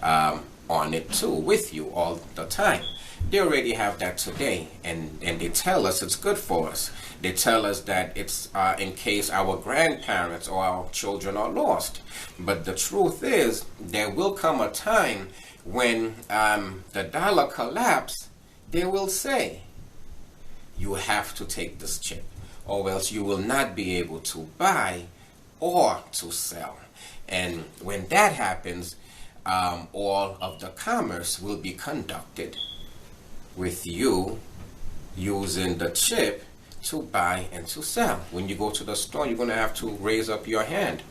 on it too, with you all the time. They already have that today, and they tell us it's good for us. They tell us that it's in case our grandparents or our children are lost. But the truth is, there will come a time when the dollar collapses. They will say, you have to take this chip, or else you will not be able to buy or to sell. And when that happens, all of the commerce will be conducted with you using the chip to buy and to sell. When you go to the store, you're going to have to raise up your hand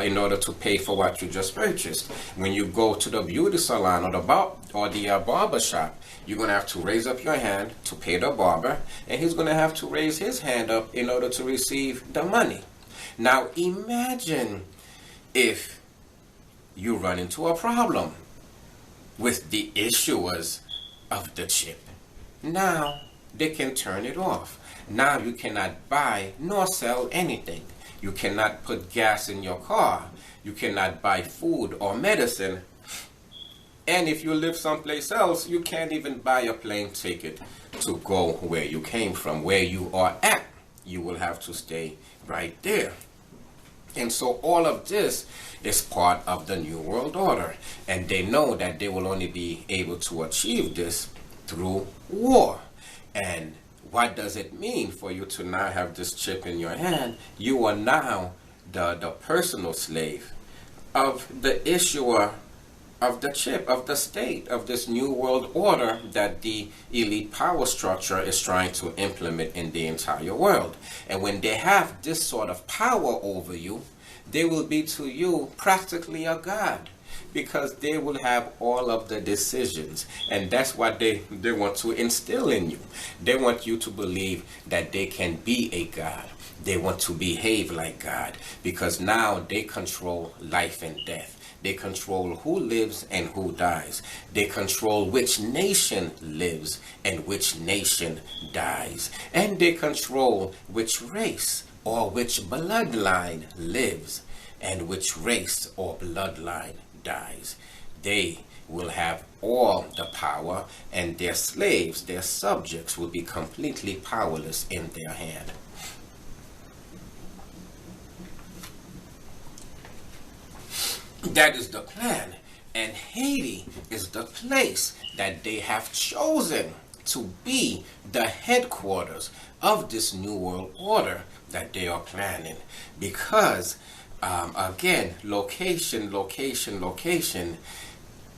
in order to pay for what you just purchased. When you go to the beauty salon or the barber shop, you're going to have to raise up your hand to pay the barber, and he's going to have to raise his hand up in order to receive the money. Now imagine if you run into a problem with the issuers of the chip. Now they can turn it off. Now you cannot buy nor sell anything. You cannot put gas in your car. You cannot buy food or medicine. And if you live someplace else, you can't even buy a plane ticket to go where you came from, where you are at. You will have to stay right there. And so all of this is part of the New World Order. And they know that they will only be able to achieve this through war. And what does it mean for you to now have this chip in your hand? You are now the personal slave of the issuer of the chip, of the state, of this New World Order that the elite power structure is trying to implement in the entire world. And when they have this sort of power over you, they will be to you practically a god, because they will have all of the decisions. And that's what they want to instill in you. They want you to believe that they can be a god. They want to behave like God, because now they control life and death. They control who lives and who dies. They control which nation lives and which nation dies. And they control which race or which bloodline lives and which race or bloodline dies. They will have all the power, and their slaves, their subjects, will be completely powerless in their hand. That is the plan. And Haiti is the place that they have chosen to be the headquarters of this New World Order that they are planning. Because, again, location,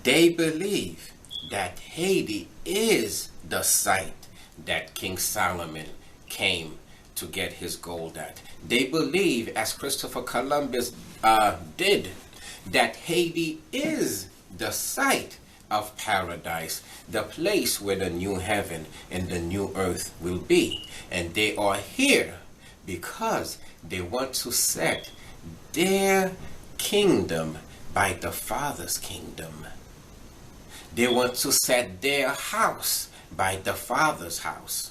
they believe that Haiti is the site that King Solomon came to get his gold at. They believe, as Christopher Columbus did, that Haiti is the site of paradise, the place where the new heaven and the new earth will be. And they are here because they want to set their kingdom by the Father's kingdom. They want to set their house by the Father's house.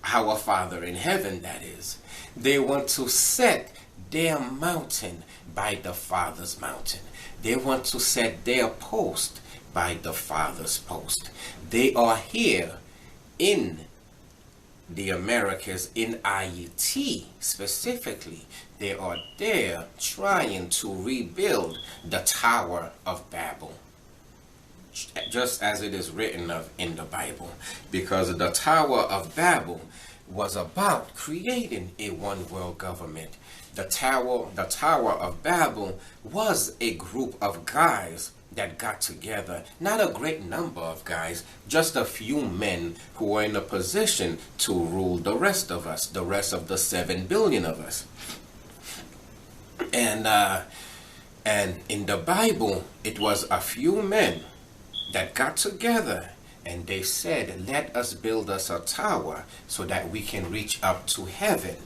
Our Father in heaven, that is. They want to set their mountain by the Father's mountain. They want to set their post by the Father's post. They are here in the Americas, in IET specifically. They are there trying to rebuild the Tower of Babel, just as it is written of in the Bible, because the Tower of Babel was about creating a one world government. The Tower of Babel was a group of guys that got together, not a great number of guys, just a few men who were in a position to rule the rest of us, the rest of the 7 billion of us. And in the Bible, it was a few men that got together and they said, let us build us a tower so that we can reach up to heaven,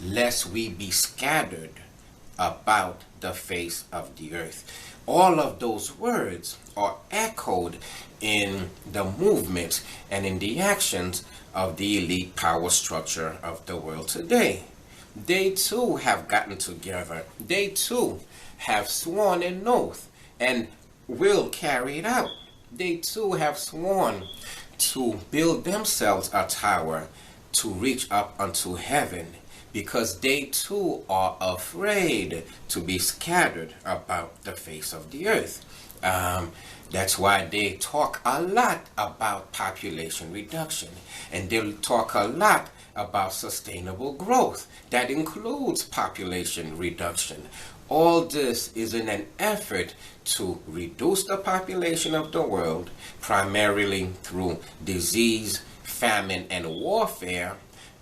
lest we be scattered about the face of the earth. All of those words are echoed in the movement and in the actions of the elite power structure of the world today. They too have gotten together. They too have sworn an oath and will carry it out. They too have sworn to build themselves a tower to reach up unto heaven, because they too are afraid to be scattered about the face of the earth. That's why they talk a lot about population reduction, and they'll talk a lot about sustainable growth. That includes population reduction. All this is in an effort to reduce the population of the world, primarily through disease, famine, and warfare,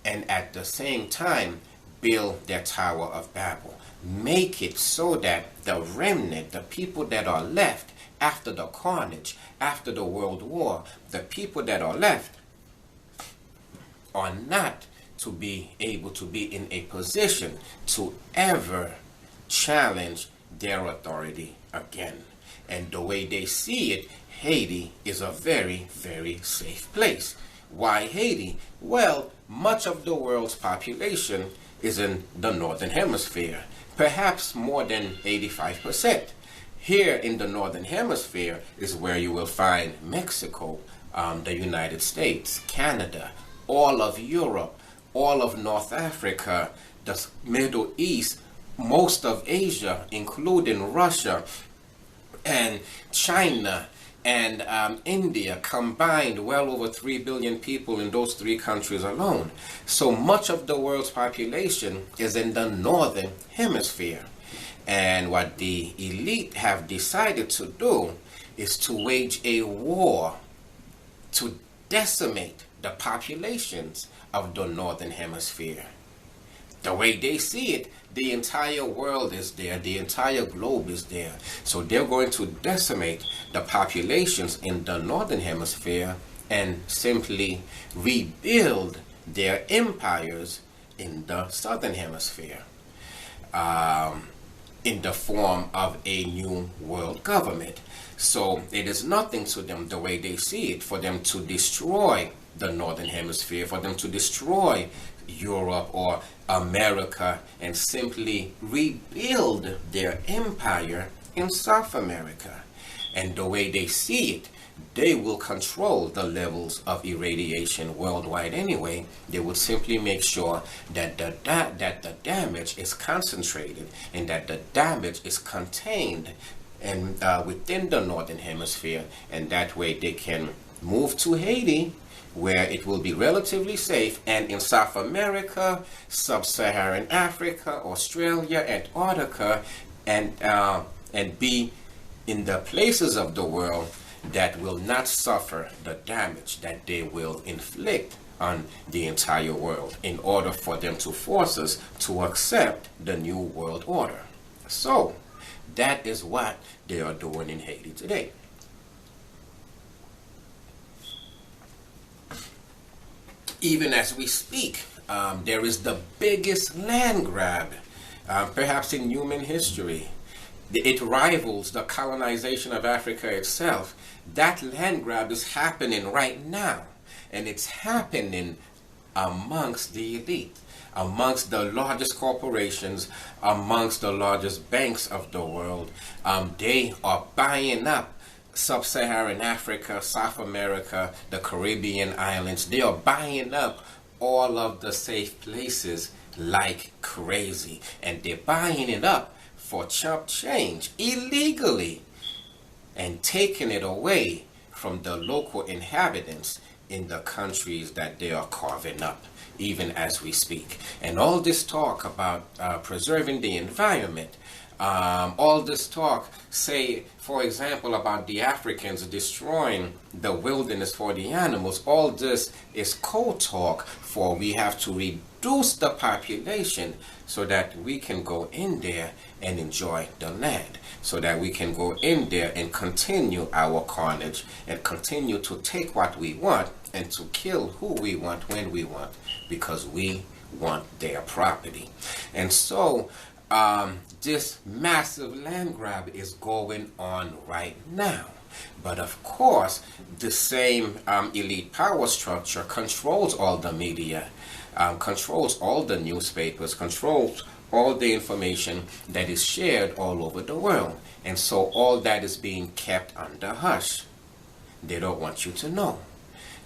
and at the same time build their Tower of Babel. Make it so that the remnant, the people that are left after the carnage, after the World War, the people that are left are not to be able to be in a position to ever challenge their authority again. And the way they see it, Haiti is a very, very safe place. Why Haiti? Well, much of the world's population is in the northern hemisphere, perhaps more than 85%. Here in the northern hemisphere is where you will find Mexico, the United States, Canada, all of Europe, all of North Africa, the Middle East, most of Asia, including Russia and China and India, combined well over 3 billion people in those three countries alone. So much of the world's population is in the northern hemisphere. And what the elite have decided to do is to wage a war to decimate the populations of the northern hemisphere. The way they see it, the entire world is there, the entire globe is there. So they're going to decimate the populations in the northern hemisphere and simply rebuild their empires in the southern hemisphere, in the form of a new world government. So it is nothing to them, the way they see it, for them to destroy the northern hemisphere, for them to destroy Europe or America and simply rebuild their empire in South America. And the way they see it, they will control the levels of irradiation worldwide anyway. They would simply make sure that the damage is concentrated and that the damage is contained and within the northern hemisphere, and that way they can move to Haiti, where it will be relatively safe, and in South America, Sub-Saharan Africa, Australia, Antarctica, and be in the places of the world that will not suffer the damage that they will inflict on the entire world in order for them to force us to accept the new world order. So that is what they are doing in Haiti today. Even as we speak, there is the biggest land grab, perhaps in human history. It rivals the colonization of Africa itself. That land grab is happening right now, and it's happening amongst the elite, amongst the largest corporations, amongst the largest banks of the world. They are buying up Sub-Saharan Africa, South America, the Caribbean islands. They are buying up all of the safe places like crazy, and they're buying it up for chump change illegally and taking it away from the local inhabitants in the countries that they are carving up, even as we speak. And all this talk about preserving the environment, all this talk, say, for example, about the Africans destroying the wilderness for the animals, all this is code talk for we have to reduce the population so that we can go in there and enjoy the land, so that we can go in there and continue our carnage and continue to take what we want and to kill who we want when we want, because we want their property. And so this massive land grab is going on right now. But of course, the same elite power structure controls all the media, controls all the newspapers, controls all the information that is shared all over the world. And so all that is being kept under hush. They don't want you to know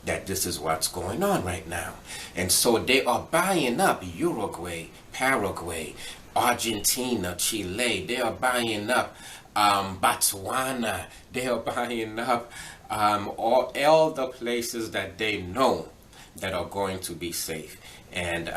that this is what's going on right now. And so they are buying up Uruguay, Paraguay, Argentina, Chile. They are buying up Botswana. They are buying up all the places that they know that are going to be safe. And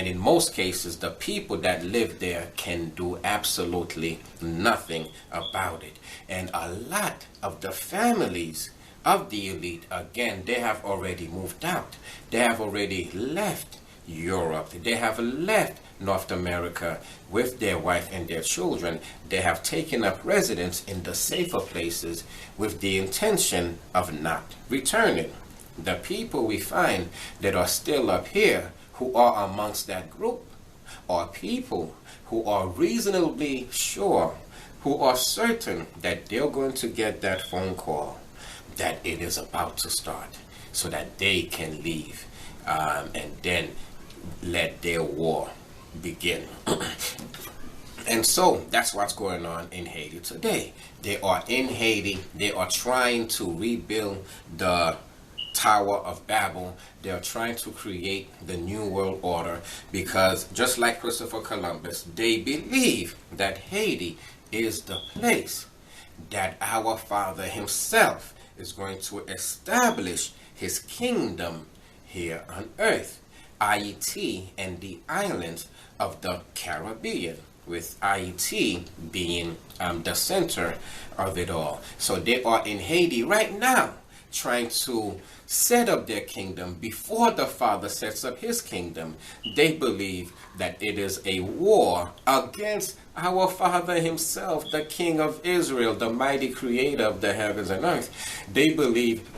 in most cases, the people that live there can do absolutely nothing about it. And a lot of the families of the elite, again, they have already moved out. They have already left Europe. They have left North America with their wife and their children. They have taken up residence in the safer places with the intention of not returning. The people we find that are still up here who are amongst that group are people who are reasonably sure, who are certain that they're going to get that phone call that it is about to start, so that they can leave, and then let their war begin. And so that's what's going on in Haiti today. They are in Haiti. They are trying to rebuild the Tower of Babel. They are trying to create the New World Order, because just like Christopher Columbus, they believe that Haiti is the place that our Father himself is going to establish his kingdom here on earth, Haiti and the islands of the Caribbean, with Haiti being the center of it all. So they are in Haiti right now, trying to set up their kingdom before the Father sets up his kingdom. They believe that it is a war against our Father himself, the King of Israel, the mighty creator of the heavens and earth. They believe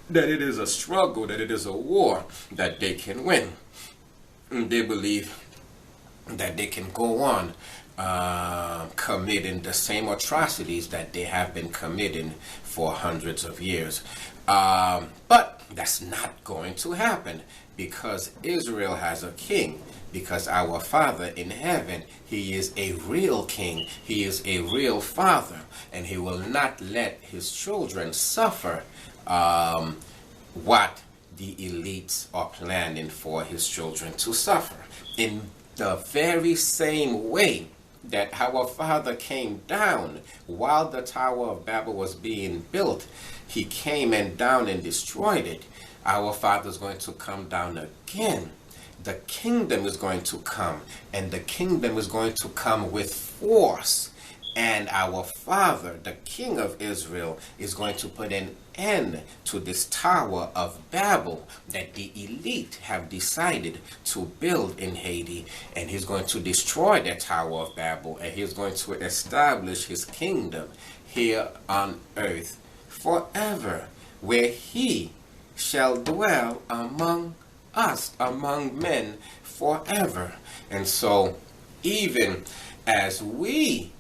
that it is a struggle, that it is a war that they can win. And they believe that they can go on committing the same atrocities that they have been committing for hundreds of years. But that's not going to happen, because Israel has a king, because our Father in heaven, he is a real king, he is a real father, and he will not let his children suffer what the elites are planning for his children to suffer. In the very same way that our Father came down while the Tower of Babel was being built, he came and down and destroyed it. Our Father is going to come down again. The kingdom is going to come, and the kingdom is going to come with force. And our Father, the King of Israel, is going to put an end to this Tower of Babel that the elite have decided to build in Haiti. And he's going to destroy that Tower of Babel, and he's going to establish his kingdom here on earth forever, where he shall dwell among us, among men forever. And so, even as we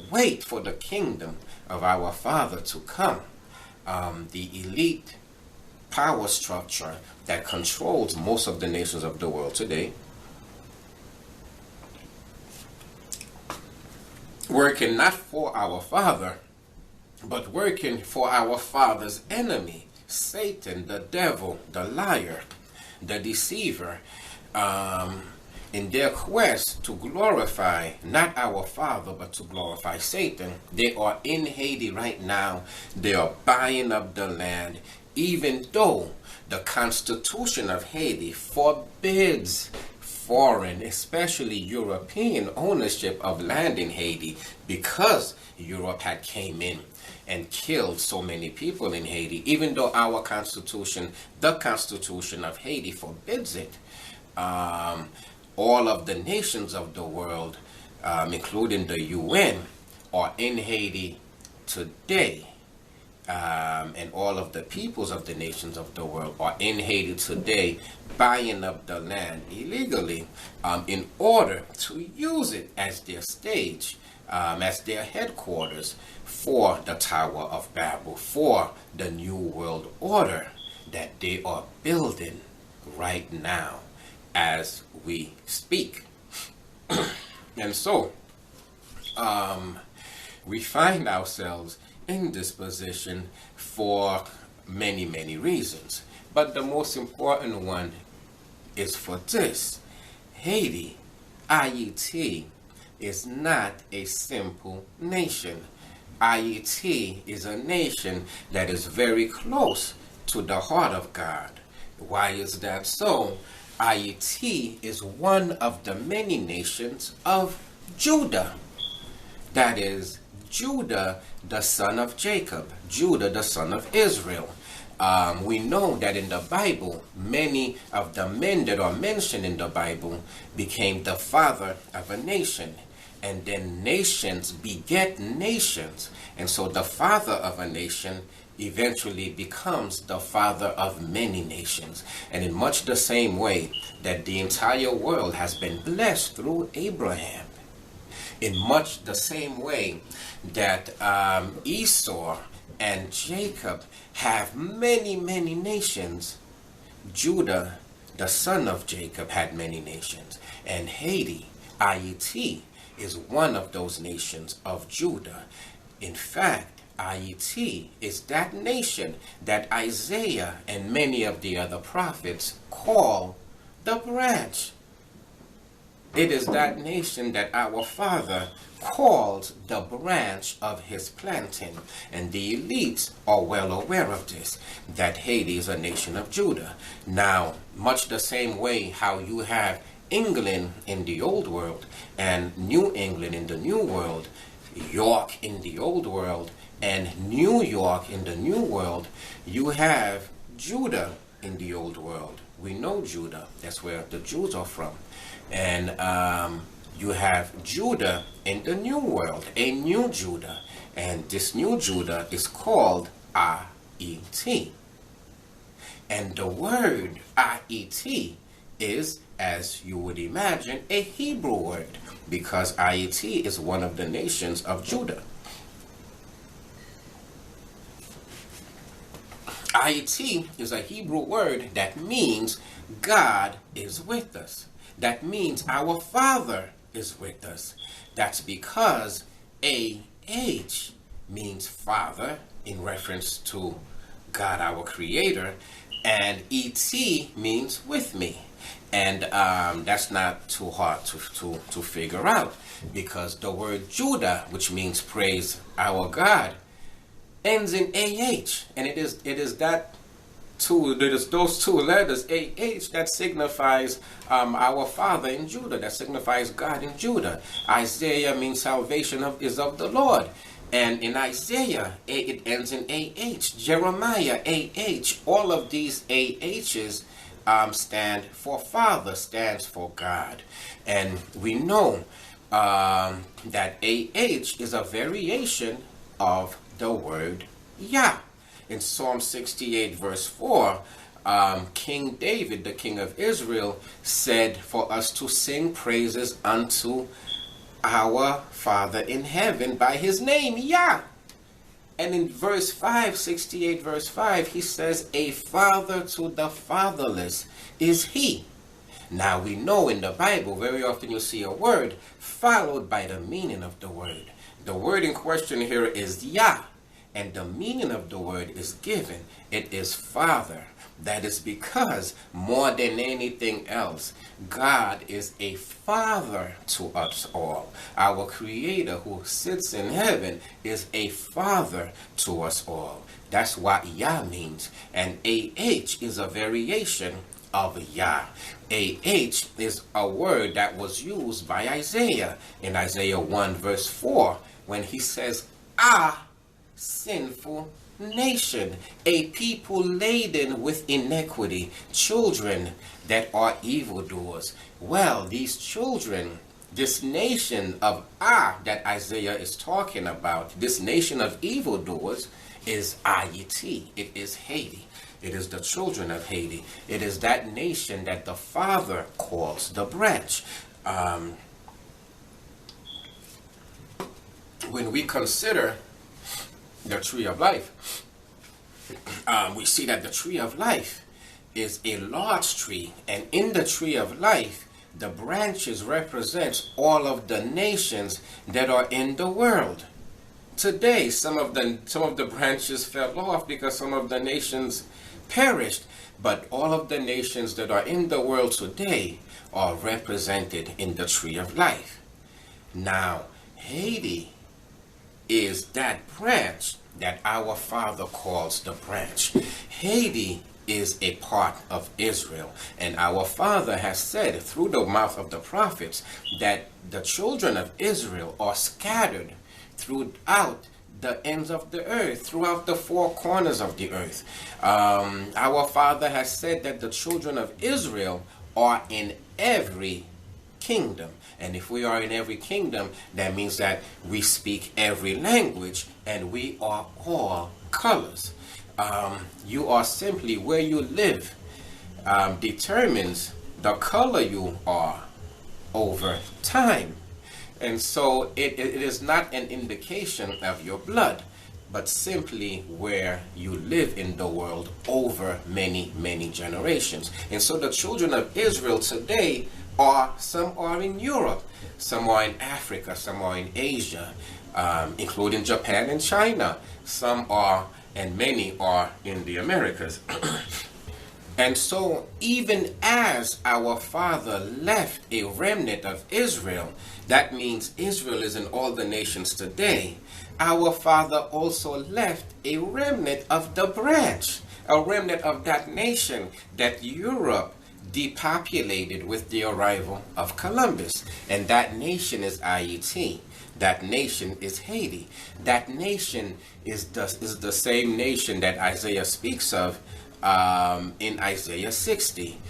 wait for the kingdom of our Father to come, the elite power structure that controls most of the nations of the world today, working not for our Father, but working for our Father's enemy, Satan, the devil, the liar, the deceiver, in their quest to glorify not our Father, but to glorify Satan. They are in Haiti right now. They are buying up the land, even though the Constitution of Haiti forbids foreign, especially European ownership of land in Haiti, because Europe had came in and killed so many people in Haiti. Even though our Constitution, the Constitution of Haiti, forbids it, all of the nations of the world, including the UN, are in Haiti today. And all of the peoples of the nations of the world are in Haiti today, buying up the land illegally in order to use it as their stage, as their headquarters for the Tower of Babel, for the New World Order that they are building right now as we speak. And so we find ourselves in this position for many, many reasons. But the most important one is for this: Haiti, Haiti, is not a simple nation. Haiti is a nation that is very close to the heart of God. Why is that so? Haiti is one of the many nations of Judah. That is, Judah, the son of Jacob, Judah, the son of Israel. We know that in the Bible, many of the men that are mentioned in the Bible became the father of a nation. And then nations beget nations. And so the father of a nation eventually becomes the father of many nations. And in much the same way that the entire world has been blessed through Abraham, in much the same way that Esau and Jacob have many, many nations. Judah, the son of Jacob, had many nations. And Haiti, Haiti, is one of those nations of Judah. In fact, Haiti is that nation that Isaiah and many of the other prophets call the branch. It is that nation that our Father called the branch of his planting. And the elites are well aware of this, that Haiti is a nation of Judah. Now, much the same way how you have England in the old world and New England in the new world, York in the old world and New York in the new world, you have Judah in the old world. We know Judah, that's where the Jews are from. And you have Judah in the new world, a new Judah. And this new Judah is called Aet. And the word Aet is, as you would imagine, a Hebrew word, because Aet is one of the nations of Judah. Aet is a Hebrew word that means God is with us. That means our Father is with us. That's because AH means Father in reference to God our Creator, and ET means with me. And that's not too hard to figure out, because the word Judah, which means praise our God, ends in AH, and it is those two letters, AH, that signifies our Father in Judah, that signifies God in Judah. Isaiah means salvation is of the Lord. And in Isaiah, it ends in AH. Jeremiah, AH. All of these AHs stand for Father, stands for God. And we know that AH is a variation of the word Yah. In Psalm 68 verse 4, King David, the king of Israel, said for us to sing praises unto our Father in heaven by his name, Yah. And in verse 5, 68 verse 5, he says, a father to the fatherless is he. Now we know in the Bible, very often you see a word followed by the meaning of the word. The word in question here is Yah. And the meaning of the word is given. It is Father. That is because, more than anything else, God is a Father to us all. Our Creator who sits in heaven is a Father to us all. That's what Yah means. And AH is a variation of Yah. AH is a word that was used by Isaiah in Isaiah 1 verse 4 when he says, sinful nation, a people laden with iniquity, children that are evildoers. Well, these children, this nation of that Isaiah is talking about, this nation of evildoers is Aet. It is Haiti. It is the children of Haiti. It is that nation that the Father calls the branch. When we consider the tree of life, we see that the tree of life is a large tree, and in the tree of life, the branches represent all of the nations that are in the world. Today, some of the branches fell off because some of the nations perished, but all of the nations that are in the world today are represented in the tree of life. Now, Haiti is that branch that our Father calls the branch. Haiti is a part of Israel, and our Father has said through the mouth of the prophets that the children of Israel are scattered throughout the ends of the earth, throughout the four corners of the earth. Our Father has said that the children of Israel are in every kingdom. And if we are in every kingdom, that means that we speak every language and we are all colors. You are simply where you live determines the color you are over time. And so it is not an indication of your blood, but simply where you live in the world over many, many generations. And so the children of Israel today some are in Europe, some are in Africa, some are in Asia, including Japan and China. Some are, and many are in the Americas. And so, even as our Father left a remnant of Israel, that means Israel is in all the nations today. Our Father also left a remnant of the branch, a remnant of that nation that Europe depopulated with the arrival of Columbus. And that nation is IET. That nation is Haiti. That nation is the same nation that Isaiah speaks of in Isaiah 60.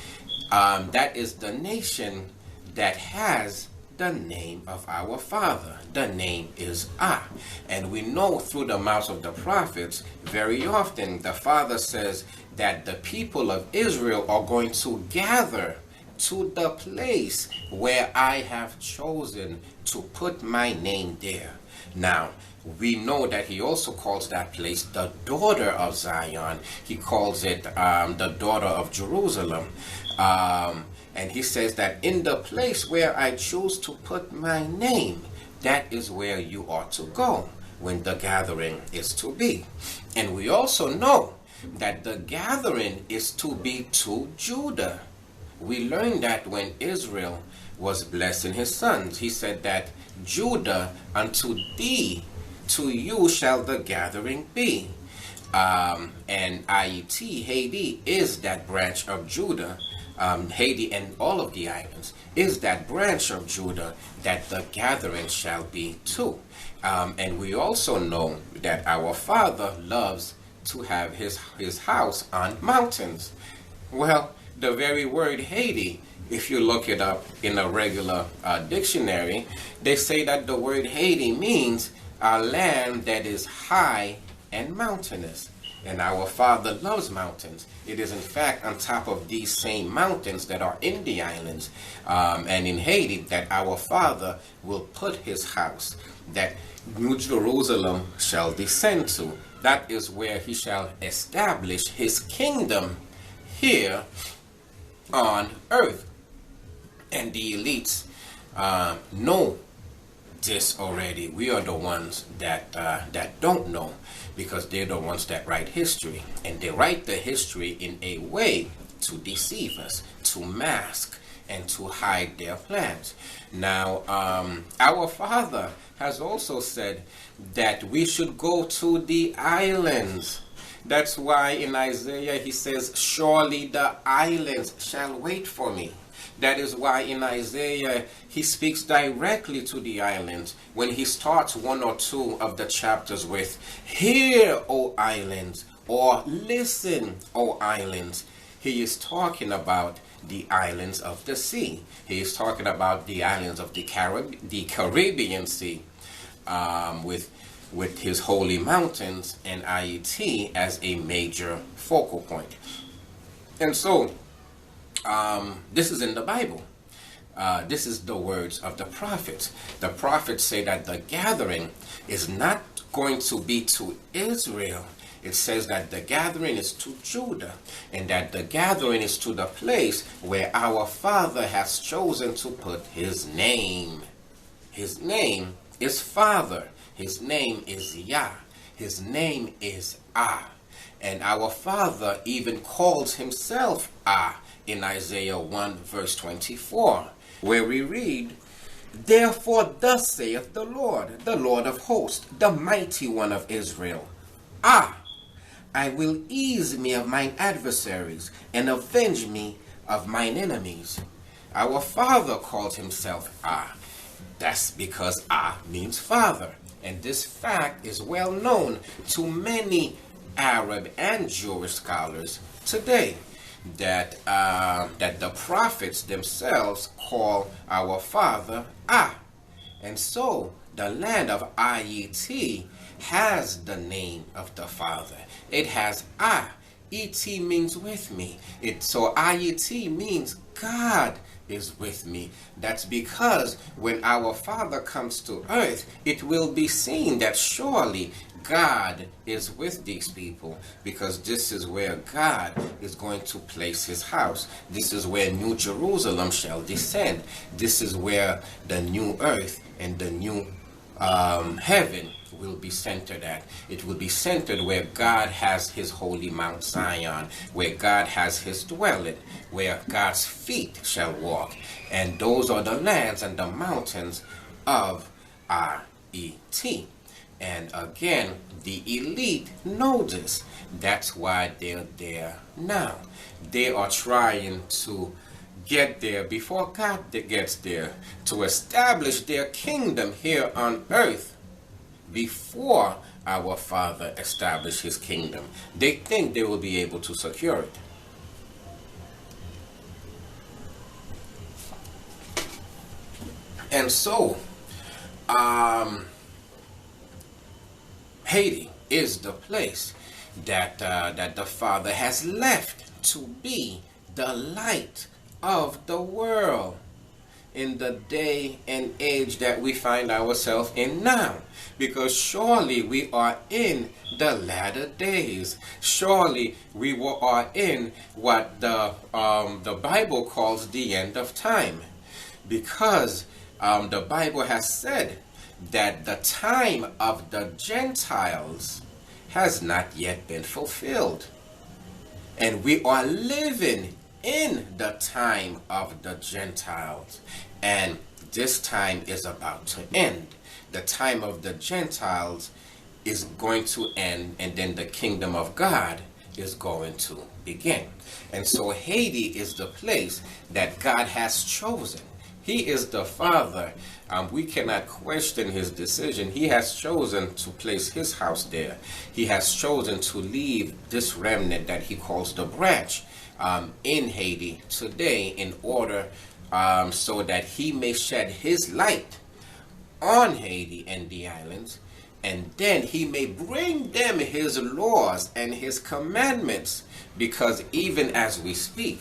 That is the nation that has the name of our Father. The name is Ah. And we know through the mouths of the prophets, very often the Father says that the people of Israel are going to gather to the place where I have chosen to put my name there. Now, we know that he also calls that place the daughter of Zion. He calls it the daughter of Jerusalem. And he says that in the place where I choose to put my name, that is where you ought to go when the gathering is to be. And we also know that the gathering is to be to Judah. We learned that when Israel was blessing his sons. He said that Judah, unto thee, to you shall the gathering be. And IET, Haiti, is that branch of Judah. Haiti and all of the islands is that branch of Judah that the gathering shall be to. And we also know that our Father loves to have his house on mountains. Well, the very word Haiti, if you look it up in a regular dictionary, they say that the word Haiti means a land that is high and mountainous. And our Father loves mountains. It is in fact on top of these same mountains that are in the islands and in Haiti that our Father will put his house, that New Jerusalem shall descend to. That is where he shall establish his kingdom here on earth. And the elites know this already. We are the ones that don't know, because they're the ones that write history, and they write the history in a way to deceive us, to mask and to hide their plans. Now, our Father has also said that we should go to the islands. That's why in Isaiah he says, surely the islands shall wait for me. That is why in Isaiah he speaks directly to the islands when he starts one or two of the chapters with, hear, O islands, or listen, O islands. He is talking about the islands of the sea. He is talking about the islands of the Caribbean Sea, with his holy mountains and IET as a major focal point. And so, this is in the Bible. This is the words of the prophets. The prophets say that the gathering is not going to be to Israel. It says that the gathering is to Judah, and that the gathering is to the place where our Father has chosen to put his name. His name is Father. His name is Yah. His name is Ah. And our Father even calls himself Ah in Isaiah 1 verse 24, where we read, therefore thus saith the Lord of hosts, the mighty one of Israel, Ah, I will ease me of mine adversaries, and avenge me of mine enemies. Our Father called himself Ah. That's because Ah means Father. And this fact is well known to many Arab and Jewish scholars today, that the prophets themselves call our Father Ah. And so the land of IET has the name of the Father. It has Ah. ET means with me. So IET means God is with me. That's because when our Father comes to earth, it will be seen that surely God is with these people, because this is where God is going to place his house. This is where New Jerusalem shall descend. This is where the new earth and the new heaven will be centered at. It will be centered where God has his holy Mount Zion, where God has his dwelling, where God's feet shall walk. And those are the lands and the mountains of R-E-T. And again, the elite know this. That's why they're there now. They are trying to get there before God gets there, to establish their kingdom here on earth before our Father established his kingdom. They think they will be able to secure it. And so, Haiti is the place that the Father has left to be the light of the world in the day and age that we find ourselves in now. Because surely we are in the latter days. Surely we are in what the Bible calls the end of time. Because the Bible has said that the time of the Gentiles has not yet been fulfilled. And we are living in the time of the Gentiles. And this time is about to end. The time of the Gentiles is going to end, and then the kingdom of God is going to begin. And so Haiti is the place that God has chosen. He is the Father. We cannot question his decision. He has chosen to place his house there. He has chosen to leave this remnant that he calls the branch in Haiti today, in order so that he may shed his light on Haiti and the islands, and then he may bring them his laws and his commandments. Because even as we speak,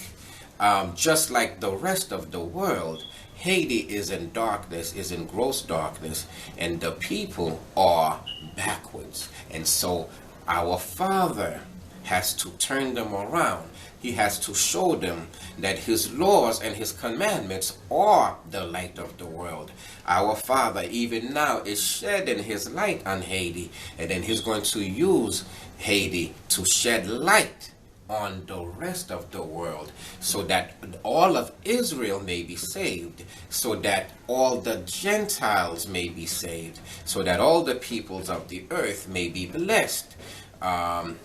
just like the rest of the world, Haiti is in darkness, is in gross darkness, and the people are backwards. And so our Father has to turn them around. He has to show them that his laws and his commandments are the light of the world. Our Father even now is shedding his light on Haiti, and then he's going to use Haiti to shed light on the rest of the world, so that all of Israel may be saved, so that all the Gentiles may be saved, so that all the peoples of the earth may be blessed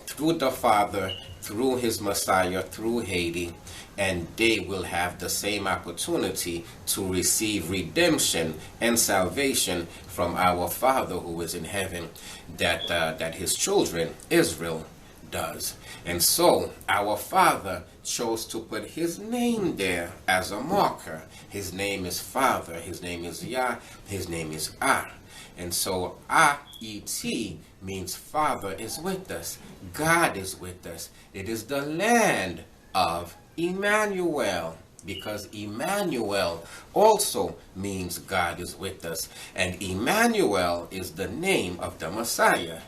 through the Father, through his Messiah, through Haiti, and they will have the same opportunity to receive redemption and salvation from our Father who is in heaven, that his children, Israel, does. And so our Father chose to put his name there as a marker. His name is Father, his name is Yah, his name is Ah. And so A-E-T means Father is with us. God is with us. It is the land of Emmanuel, because Emmanuel also means God is with us. And Emmanuel is the name of the Messiah.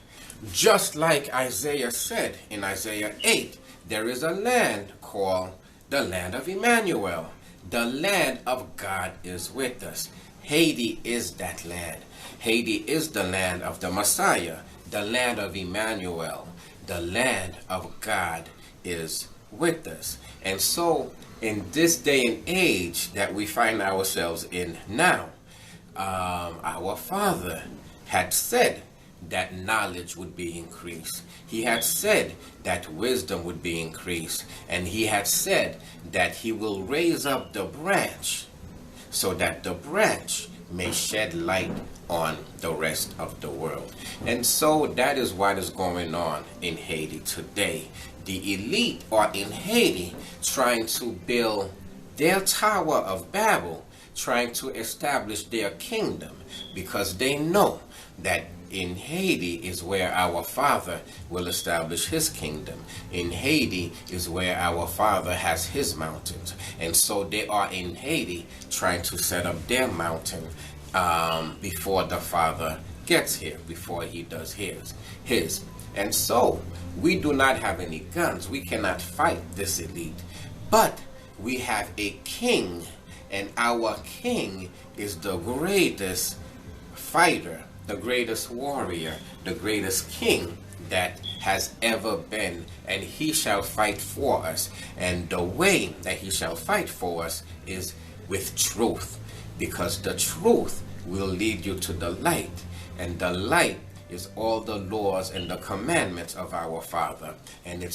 Just like Isaiah said in Isaiah 8, there is a land called the land of Emmanuel. The land of God is with us. Haiti is that land. Haiti is the land of the Messiah, the land of Emmanuel. The land of God is with us. And so, in this day and age that we find ourselves in now, our Father had said that knowledge would be increased. He had said that wisdom would be increased. And he had said that he will raise up the branch so that the branch may shed light on the rest of the world. And so that is what is going on in Haiti today. The elite are in Haiti trying to build their Tower of Babel, trying to establish their kingdom, because they know that in Haiti is where our Father will establish his kingdom. In Haiti is where our Father has his mountains. And so they are in Haiti trying to set up their mountain before the Father gets here before he does his. And so, we do not have any guns. We cannot fight this elite. But we have a king, and our king is the greatest fighter, the greatest warrior, the greatest king that has ever been, and he shall fight for us. And the way that he shall fight for us is with truth, because the truth will lead you to the light, and the light is all the laws and the commandments of our Father, and it's